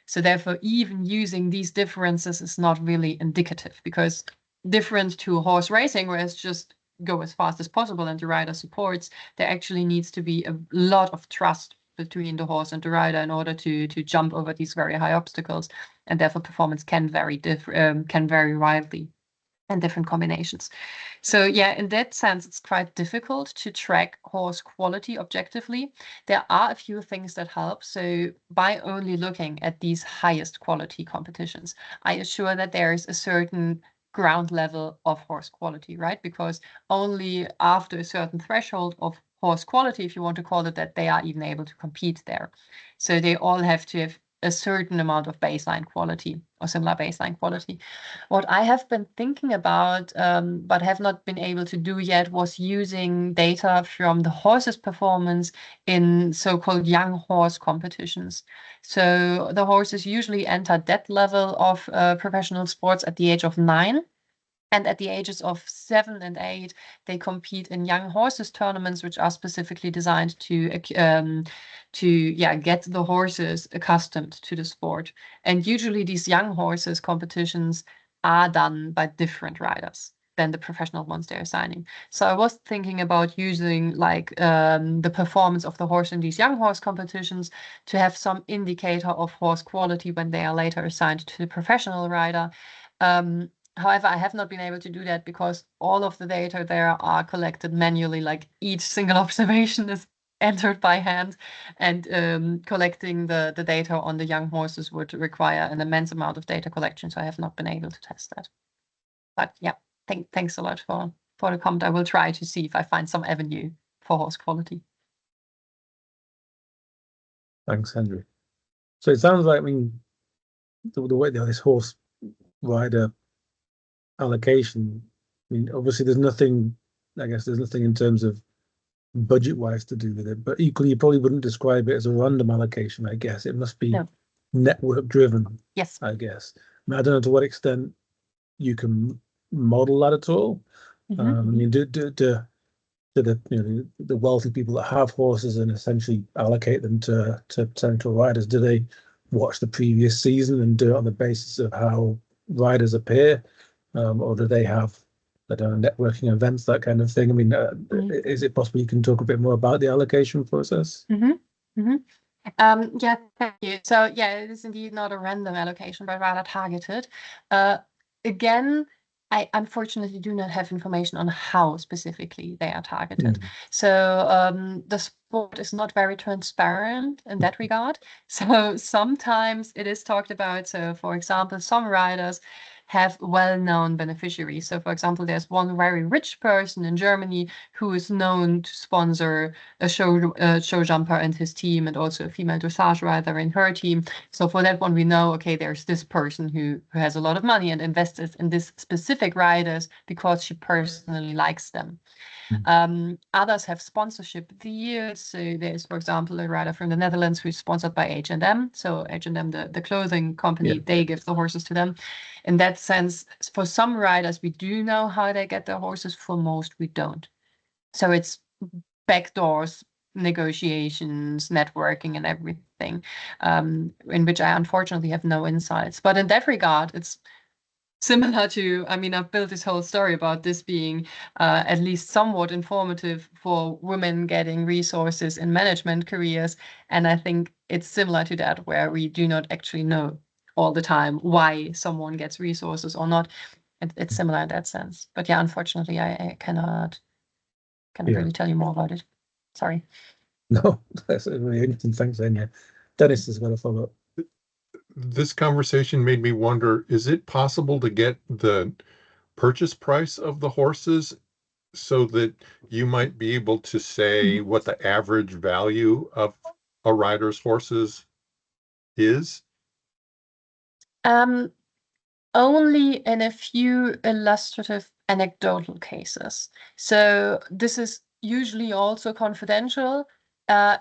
So therefore, even using these differences is not really indicative, because different to horse racing, where it's just go as fast as possible and the rider supports, there actually needs to be a lot of trust between the horse and the rider in order to jump over these very high obstacles, and therefore performance can vary widely in different combinations. So yeah, in that sense, it's quite difficult to track horse quality objectively. There are a few things that help. So by only looking at these highest quality competitions, I assure that there is a certain ground level of horse quality, right? Because only after a certain threshold of horse quality, if you want to call it that, they are even able to compete there. So they all have to have a certain amount of baseline quality or similar baseline quality. What I have been thinking about, but have not been able to do yet, was using data from the horse's performance in so-called young horse competitions. So the horses usually enter that level of professional sports at the age of 9. And at the ages of 7 and 8, they compete in young horses tournaments, which are specifically designed to get the horses accustomed to the sport. And usually these young horses competitions are done by different riders than the professional ones they're assigning. So I was thinking about using the performance of the horse in these young horse competitions to have some indicator of horse quality when they are later assigned to the professional rider. However, I have not been able to do that because all of the data there are collected manually, like each single observation is entered by hand, and collecting the data on the young horses would require an immense amount of data collection, so I have not been able to test that. But yeah, thanks a lot for the comment. I will try to see if I find some avenue for horse quality. Thanks, Henry. So it sounds like, I mean, the way this horse rider allocation, I mean, obviously there's nothing in terms of budget-wise to do with it, but equally you probably wouldn't describe it as a random allocation, I guess. It must be network-driven. Yes. I guess. I mean, I don't know to what extent you can model that at all. I mean, do the wealthy people that have horses and essentially allocate them to potential riders, do they watch the previous season and do it on the basis of how riders appear? Or do they have, I don't know, networking events, that kind of thing? I mean, is it possible you can talk a bit more about the allocation process? Yeah, thank you. So yeah, it is indeed not a random allocation, but rather targeted. Again, I unfortunately do not have information on how specifically they are targeted. So the sport is not very transparent in that regard. So sometimes it is talked about. So for example, some riders have well-known beneficiaries. So for example, there's one very rich person in Germany who is known to sponsor a show jumper and his team, and also a female dressage rider in her team. So for that one, we know, okay, there's this person who has a lot of money and invested in this specific riders because she personally likes them. Others have sponsorship deals. So there's, for example, a rider from the Netherlands who's sponsored by H&M. So H&M, the clothing company, they give the horses to them. In that sense, for some riders, we do know how they get their horses. For most, we don't. So it's backdoors, negotiations, networking, and everything, in which I unfortunately have no insights. But in that regard, it's similar to, I mean, I've built this whole story about this being at least somewhat informative for women getting resources in management careers. And I think it's similar to that, where we do not actually know all the time why someone gets resources or not. It's similar in that sense. But yeah, unfortunately, I cannot really tell you more about it. Sorry. No, that's really interesting. Thanks, Enja. Dennis has got a follow-up. This conversation made me wonder, is it possible to get the purchase price of the horses so that you might be able to say what the average value of a rider's horses is? Only in a few illustrative anecdotal cases. So this is usually also confidential,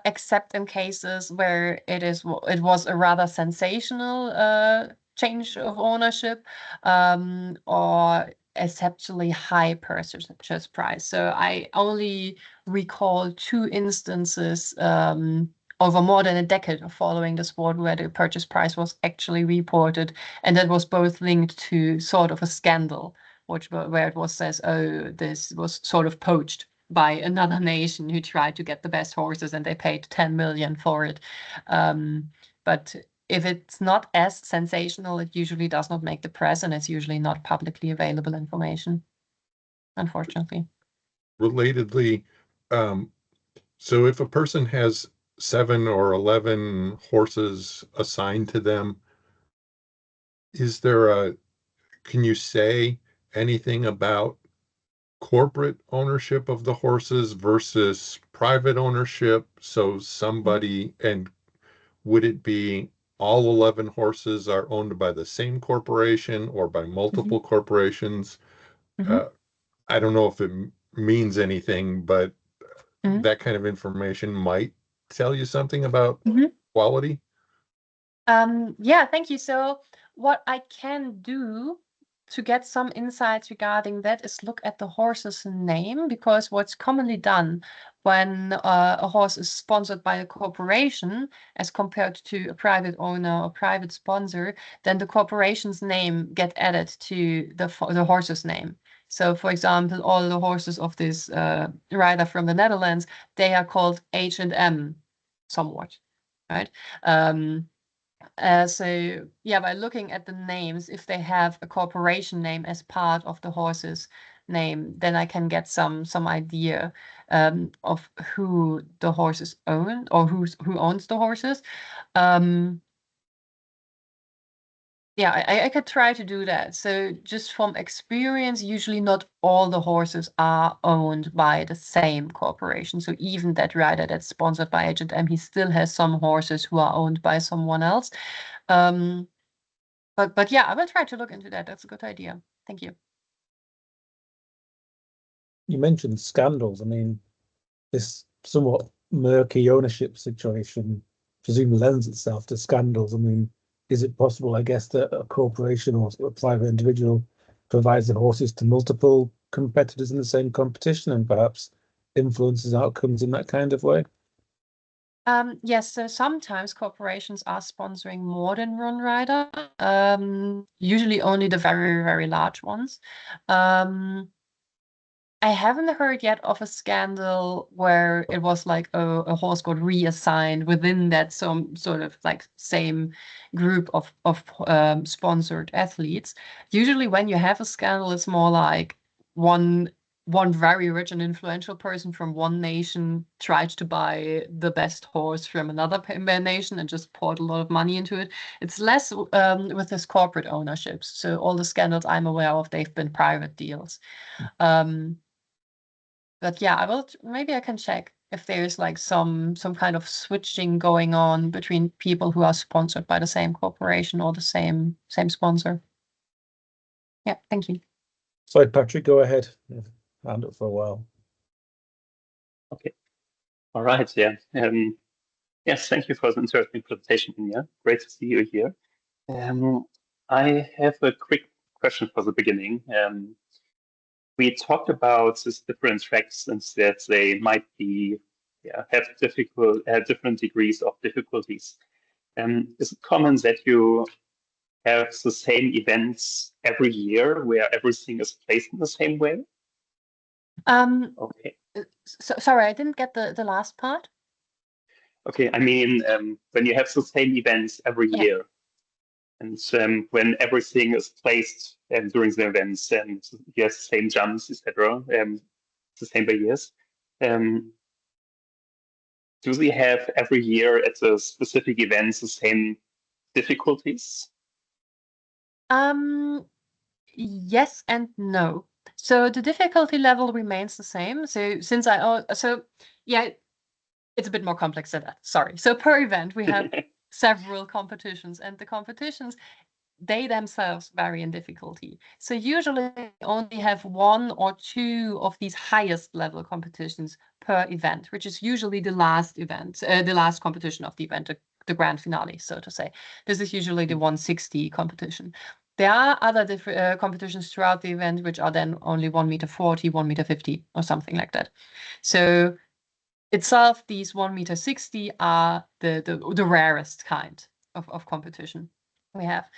except in cases where it was a rather sensational change of ownership, or exceptionally high purchase price. So I only recall 2 instances over more than a decade of following the sport where the purchase price was actually reported, and that was both linked to sort of a scandal, where it was says, oh, this was sort of poached by another nation who tried to get the best horses, and they paid 10 million for it. But if it's not as sensational, it usually does not make the press, and it's usually not publicly available information, unfortunately. Relatedly, so if a person has 7 or 11 horses assigned to them, can you say anything about corporate ownership of the horses versus private ownership? So somebody, and would it be all 11 horses are owned by the same corporation or by multiple corporations? I don't know if it means anything, but that kind of information might tell you something about quality. Yeah, thank you. So what I can do to get some insights regarding that is look at the horse's name, because what's commonly done when a horse is sponsored by a corporation as compared to a private owner or private sponsor, then the corporation's name get added to the horse's name. So, for example, all the horses of this rider from the Netherlands, they are called H&M somewhat, right? So yeah, by looking at the names, if they have a corporation name as part of the horse's name, then I can get some idea of who the horses own, or who owns the horses. Yeah, I could try to do that. So just from experience, usually not all the horses are owned by the same corporation. So even that rider that's sponsored by H&M, he still has some horses who are owned by someone else. But yeah, I will try to look into that. That's a good idea. Thank you. You mentioned scandals. I mean, this somewhat murky ownership situation presumably lends itself to scandals. I mean, is it possible, I guess, that a corporation or a private individual provides the horses to multiple competitors in the same competition and perhaps influences outcomes in that kind of way? Yes, so sometimes corporations are sponsoring more than one rider, usually only the very, very large ones. I haven't heard yet of a scandal where it was like a horse got reassigned within that some sort of like same group of sponsored athletes. Usually when you have a scandal, it's more like one very rich and influential person from one nation tried to buy the best horse from another nation and just poured a lot of money into it. It's less with this corporate ownerships. So all the scandals I'm aware of, they've been private deals. But yeah, maybe I can check if there's like some kind of switching going on between people who are sponsored by the same corporation or the same sponsor. Yeah, thank you. Sorry, Patrick, go ahead. Hand up for a while. Okay. All right. Yeah. Yes, thank you for the interesting presentation, Enja. Great to see you here. I have a quick question for the beginning. We talked about these different tracks and that they might be have different degrees of difficulties. Is it common that you have the same events every year where everything is placed in the same way? Okay. Sorry, I didn't get the last part. Okay, I mean, when you have the same events every year, and when everything is placed during the events, and you have the same jumps, etc., the same by years, do they have every year at the specific events the same difficulties? Yes and no. So the difficulty level remains the same. So yeah, it's a bit more complex than that. Sorry. So per event, we have several competitions, and the competitions, they themselves vary in difficulty. So usually we only have 1 or 2 of these highest level competitions per event, which is usually the last event, the last competition of the event, the grand finale, so to say. This is usually the 160 competition. There are other different competitions throughout the event, which are then only 1.40 m, 1.50 m, or something like that. So itself, these 1.60 m are the rarest kind of competition we have.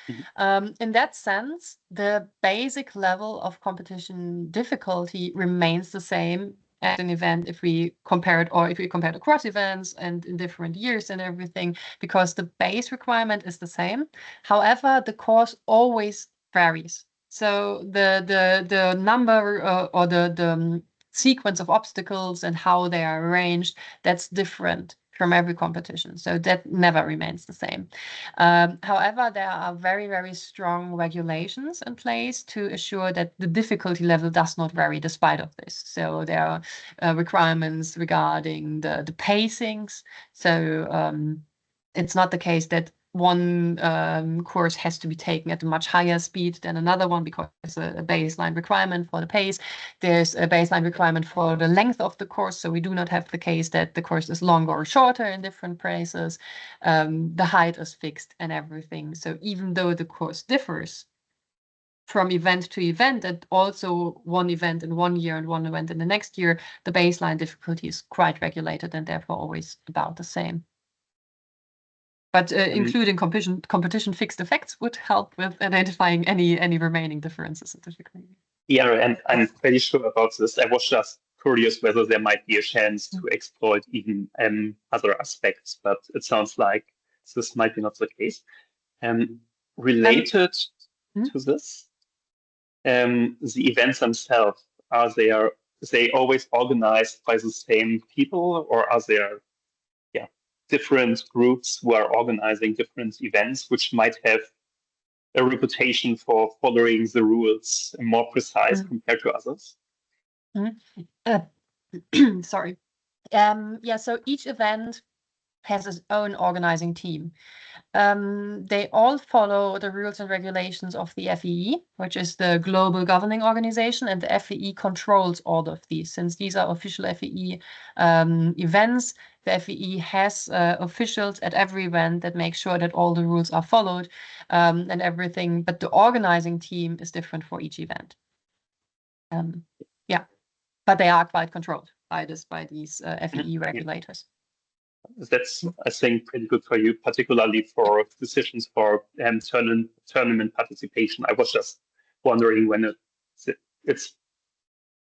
In that sense, the basic level of competition difficulty remains the same at an event if we compare it, or if we compare across events and in different years and everything, because the base requirement is the same. However, the course always varies. So the number or the sequence of obstacles and how they are arranged, that's different from every competition. So that never remains the same. However, there are very, very strong regulations in place to assure that the difficulty level does not vary despite of this. So there are requirements regarding the pacings. So it's not the case that one course has to be taken at a much higher speed than another one because there's a baseline requirement for the pace. There's a baseline requirement for the length of the course, so we do not have the case that the course is longer or shorter in different places. The height is fixed and everything. So even though the course differs from event to event, and also one event in one year and one event in the next year, the baseline difficulty is quite regulated and therefore always about the same. But including competition fixed effects would help with identifying any remaining differences in difficulty. Yeah, and I'm pretty sure about this. I was just curious whether there might be a chance to exploit even other aspects, but it sounds like this might be not the case. Related to this, the events themselves, are they always organized by the same people, or are there different groups who are organizing different events, which might have a reputation for following the rules more precise compared to others? Sorry. So each event has its own organizing team. They all follow the rules and regulations of the FEE, which is the global governing organization, and the FEE controls all of these. Since these are official FEE events, the FEE has officials at every event that make sure that all the rules are followed and everything, but the organizing team is different for each event. But they are quite controlled by these FEE regulators. That's, I think, pretty good for you, particularly for decisions for tournament participation. I was just wondering when it's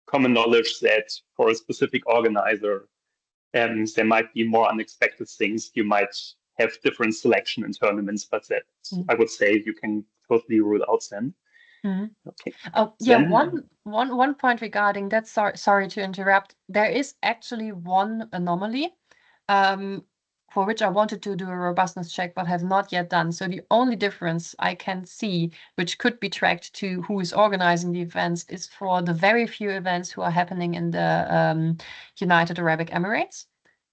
common knowledge that for a specific organizer, there might be more unexpected things. You might have different selection in tournaments, but that I would say you can totally rule out then. Okay. One point regarding that. Sorry to interrupt. There is actually one anomaly for which I wanted to do a robustness check, but have not yet done. So the only difference I can see, which could be tracked to who is organizing the events, is for the very few events who are happening in the United Arab Emirates,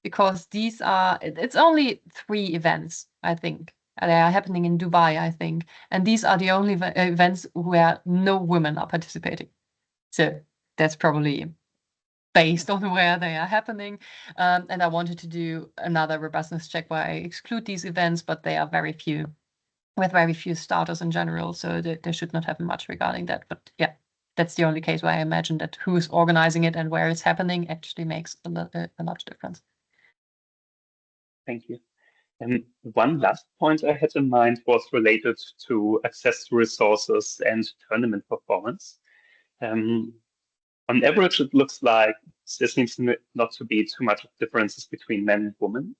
because it's only 3 events, I think. They are happening in Dubai, I think. And these are the only events where no women are participating. So that's probably based on where they are happening. And I wanted to do another robustness check where I exclude these events, but they are very few, with very few starters in general. So they should not have much regarding that. But yeah, that's the only case where I imagine that who is organizing it and where it's happening actually makes a large difference. Thank you. And one last point I had in mind was related to access to resources and tournament performance. On average, it looks like there seems not to be too much differences between men and women.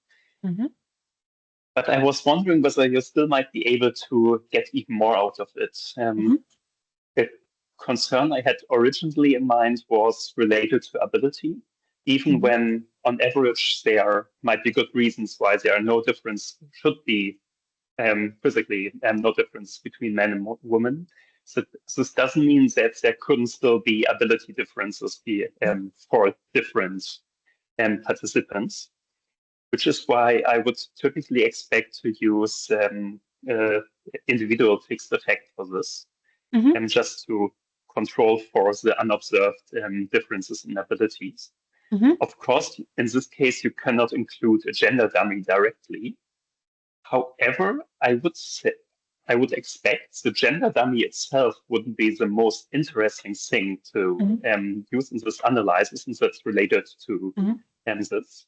But I was wondering whether you still might be able to get even more out of it. The concern I had originally in mind was related to ability, even when on average there might be good reasons why there are no difference, should be physically no difference between men and women. So this doesn't mean that there couldn't still be ability differences for different participants, which is why I would typically expect to use individual fixed effect for this, and just to control for the unobserved differences in abilities. Of course, in this case, you cannot include a gender dummy directly. However, I would say I would expect the gender dummy itself wouldn't be the most interesting thing to use in this analysis, since that's related to this.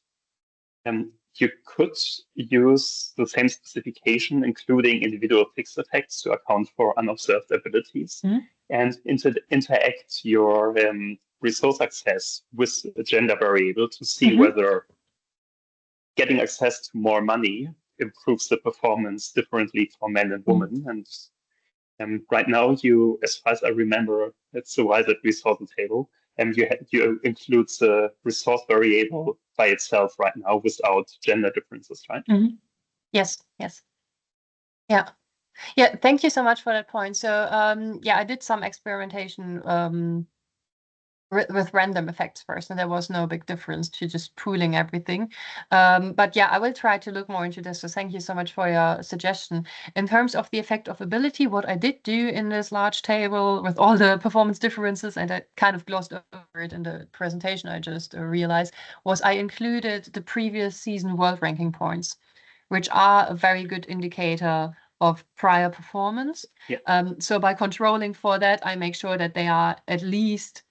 You could use the same specification, including individual fixed effects, to account for unobserved abilities, and interact your resource access with a gender variable to see whether getting access to more money improves the performance differently for men and women. And right now, you, as far as I remember, it's a while that we saw the table, and you include the resource variable by itself right now without gender differences, right? Yes. Yeah. Thank you so much for that point. So I did some experimentation with random effects first, and there was no big difference to just pooling everything. But I will try to look more into this. So thank you so much for your suggestion. In terms of the effect of ability, what I did do in this large table with all the performance differences, and I kind of glossed over it in the presentation, I just realized, was I included the previous season world ranking points, which are a very good indicator of prior performance. So by controlling for that, I make sure that they are at least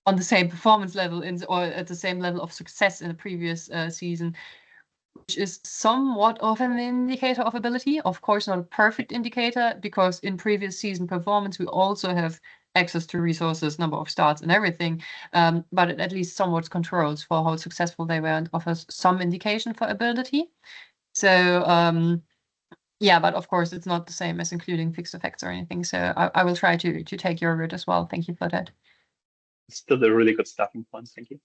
on the same performance level or at the same level of success in the previous season, which is somewhat of an indicator of ability. Of course, not a perfect indicator, because in previous season performance, we also have access to resources, number of starts and everything, but it at least somewhat controls for how successful they were and offers some indication for ability. So but of course, it's not the same as including fixed effects or anything. So I will try to take your word as well. Thank you for that. Still a really good starting point. Thank you.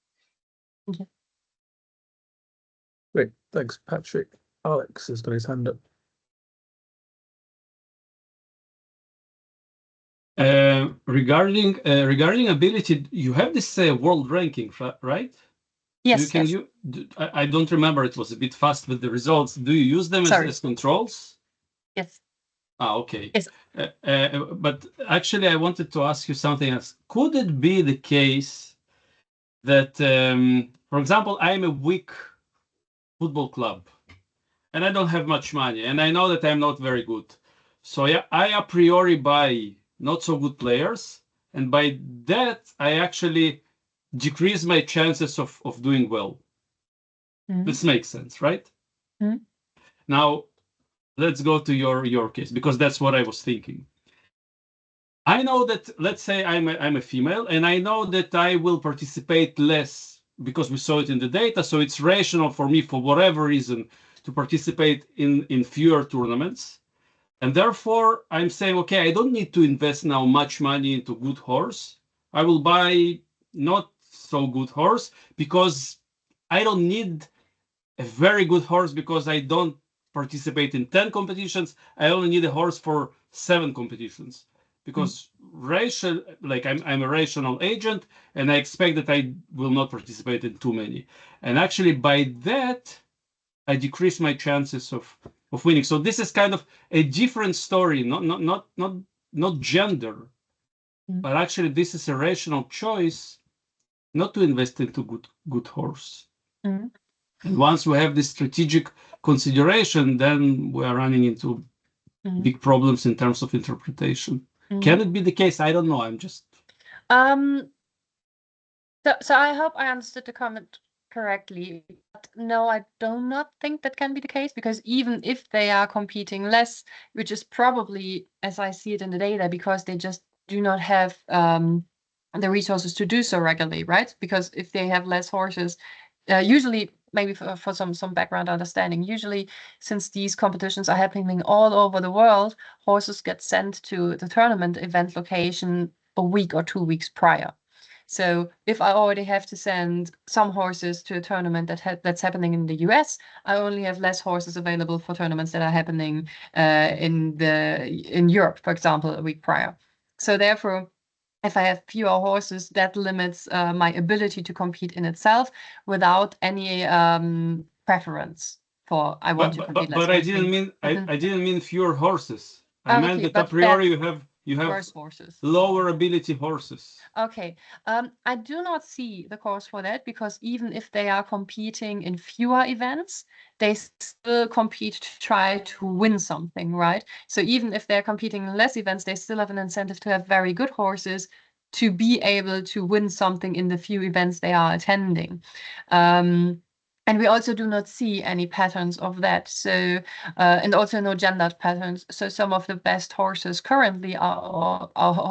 Okay. Great. Thanks, Patrick. Alex has got his hand up. Regarding ability, you have this world ranking, right? Yes. I don't remember. It was a bit fast with the results. Do you use them as controls? Yes. Okay. Yes. But actually, I wanted to ask you something else. Could it be the case that, for example, I'm a weak football club and I don't have much money, and I know that I'm not very good. So I a priori buy not so good players, and by that, I actually decrease my chances of doing well. This makes sense, right? Now, let's go to your case, because that's what I was thinking. I know that, let's say I'm a female, and I know that I will participate less because we saw it in the data. So it's rational for me, for whatever reason, to participate in fewer tournaments. And therefore, I'm saying, okay, I don't need to invest now much money into good horse. I will buy not so good horse, because I don't need a very good horse because I don't participate in 10 competitions. I only need a horse for 7 competitions, because I'm a rational agent, and I expect that I will not participate in too many. And actually, by that, I decrease my chances of winning. So this is kind of a different story, not gender, but actually this is a rational choice not to invest into good horse. And once we have this strategic consideration, then we are running into big problems in terms of interpretation. Can it be the case? I don't know. I'm just. So I hope I understood the comment correctly. But no, I do not think that can be the case, because even if they are competing less, which is probably, as I see it in the data, because they just do not have the resources to do so regularly, right? Because if they have less horses, usually, maybe for some background understanding, usually since these competitions are happening all over the world, horses get sent to the tournament event location a week or 2 weeks prior. So if I already have to send some horses to a tournament that's happening in the US, I only have less horses available for tournaments that are happening in Europe, for example, a week prior. So therefore, if I have fewer horses, that limits my ability to compete in itself without any preference for I want to compete less. But I didn't mean fewer horses. I meant that a priori you have You have worse horses. Lower ability horses. Okay. I do not see the cause for that, because even if they are competing in fewer events, they still compete to try to win something, right? So even if they're competing in less events, they still have an incentive to have very good horses to be able to win something in the few events they are attending. And we also do not see any patterns of that. So, and also no gendered patterns. So some of the best horses currently are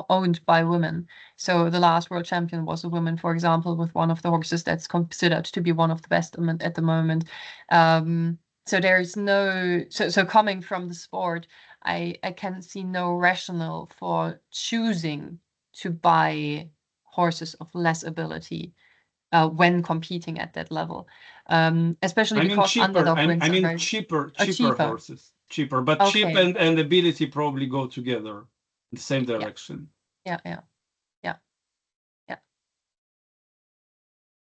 owned by women. So the last world champion was a woman, for example, with one of the horses that's considered to be one of the best at the moment. So there is no, so coming from the sport, I can see no rationale for choosing to buy horses of less ability when competing at that level, especially because underdog wins I mean are cheaper cheaper horses, but okay. cheap and ability probably go together in the same direction. Yeah.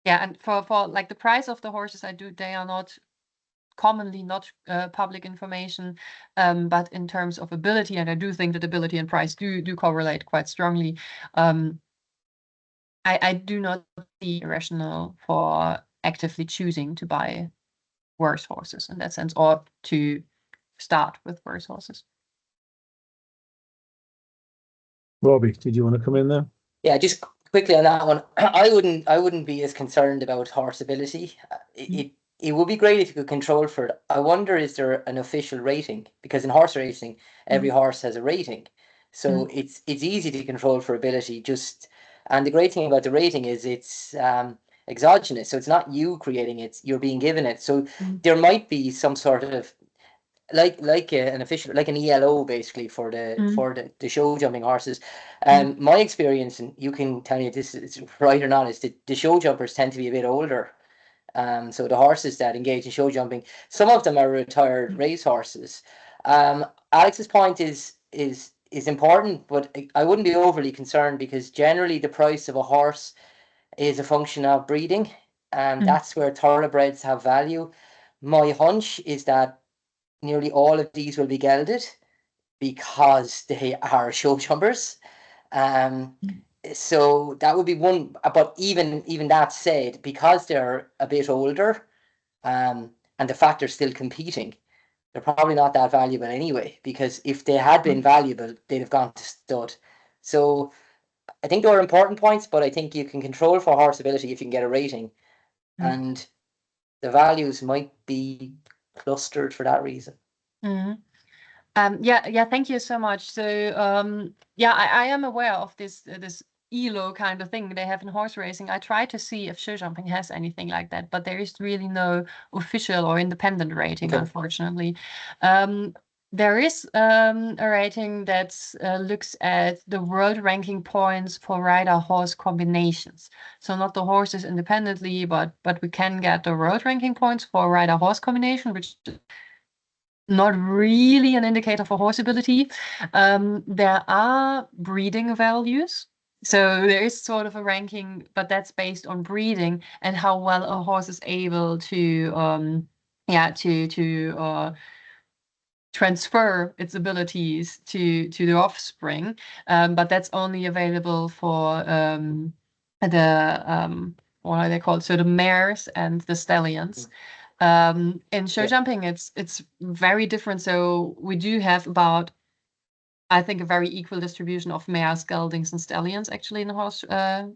And for like the price of the horses, they are not commonly not public information, but in terms of ability, and I do think that ability and price do correlate quite strongly. I do not see a rationale for actively choosing to buy worse horses in that sense, or to start with worse horses. Robbie, did you want to come in there? Yeah, just quickly on that one. I wouldn't be as concerned about horse ability. It would be great if you could control for it. I wonder, is there an official rating? Because in horse racing, every horse has a rating. So it's easy to control for ability. And the great thing about the rating is it's exogenous. So it's not you creating it, you're being given it. So there might be some sort of an official, like an ELO basically for the show jumping horses. My experience, and you can tell me if this is right or not, is that the show jumpers tend to be a bit older. So the horses that engage in show jumping, some of them are retired race horses. Alex's point is important, but I wouldn't be overly concerned, because generally the price of a horse is a function of breeding, and that's where thoroughbreds have value. My hunch is that nearly all of these will be gelded because they are show jumpers. So that would be one. But even that said, because they're a bit older, and the fact they're still competing, they're probably not that valuable anyway. Because if they had been valuable, they'd have gone to stud. So I think there are important points, but I think you can control for horse ability if you can get a rating, and the values might be clustered for that reason. Yeah, thank you so much. So yeah, I am aware of this ELO kind of thing they have in horse racing. I try to see if show jumping has anything like that, but there is really no official or independent rating, unfortunately. There is a rating that looks at the world ranking points for rider-horse combinations. So not the horses independently, but we can get the world ranking points for rider-horse combination, which not really an indicator for horse ability. There are breeding values. So there is sort of a ranking, but that's based on breeding and how well a horse is able to transfer its abilities to the offspring. But that's only available for what are they called? So the mares and the stallions. In show jumping, it's very different. So we do have about, I think, a very equal distribution of mares, geldings, and stallions actually in the horse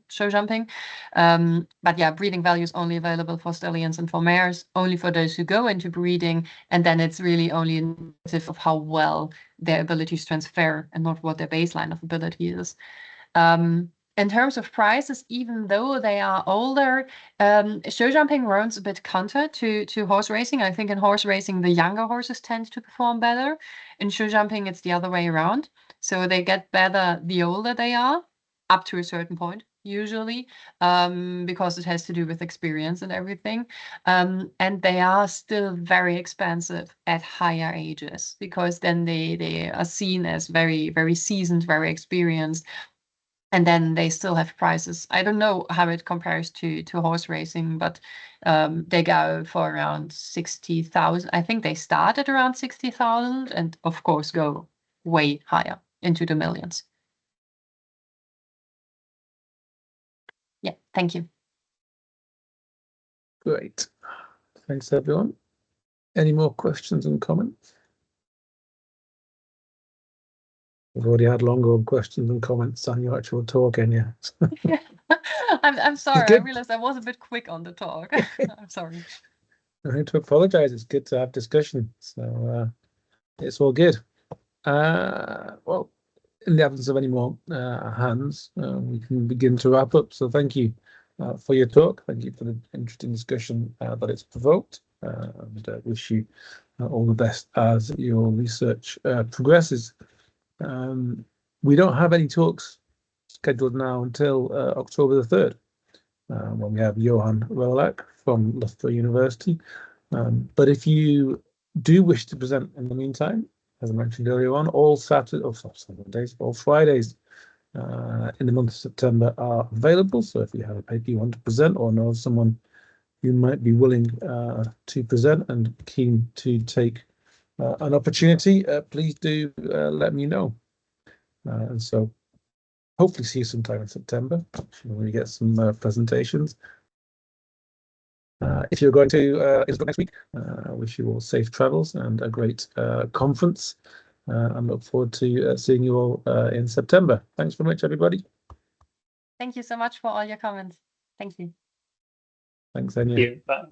show jumping. But yeah, breeding value is only available for stallions and for mares, only for those who go into breeding, and then it's really only indicative of how well their abilities transfer and not what their baseline of ability is. In terms of prices, even though they are older, show jumping runs a bit counter to horse racing. I think in horse racing, the younger horses tend to perform better. In show jumping, it's the other way around. So they get better the older they are, up to a certain point, usually, because it has to do with experience and everything. And they are still very expensive at higher ages, because then they are seen as very, very seasoned, very experienced. And then they still have prices. I don't know how it compares to horse racing, but they go for around 60,000. I think they start at around 60,000 and of course go way higher into the millions. Yeah, thank you. Great. Thanks, everyone. Any more questions and comments? We've already had longer questions and comments on your actual talk, Enja. Yeah. I'm sorry. I good. realized I was a bit quick on the talk. I'm sorry. I need to apologize. It's good to have discussion. So it's all good. Well, in the absence of any more hands, we can begin to wrap up. So thank you for your talk. Thank you for the interesting discussion that it's provoked. And wish you all the best as your research progresses. We don't have any talks scheduled now until October the 3rd, when we have Johan Rolak from Loughborough University. But if you do wish to present in the meantime, as I mentioned earlier on, all Saturdays, all Fridays in the month of September are available. So if you have a paper you want to present or know someone you might be willing to present and keen to take an opportunity, please do let me know. And so hopefully see you sometime in September when we get some presentations. If you're going to Innsbruck next week, I wish you all safe travels and a great conference. And look forward to seeing you all in September. Thanks very much, everybody. Thank you so much for all your comments. Thank you. Thanks, Enja. Thank you. Bye.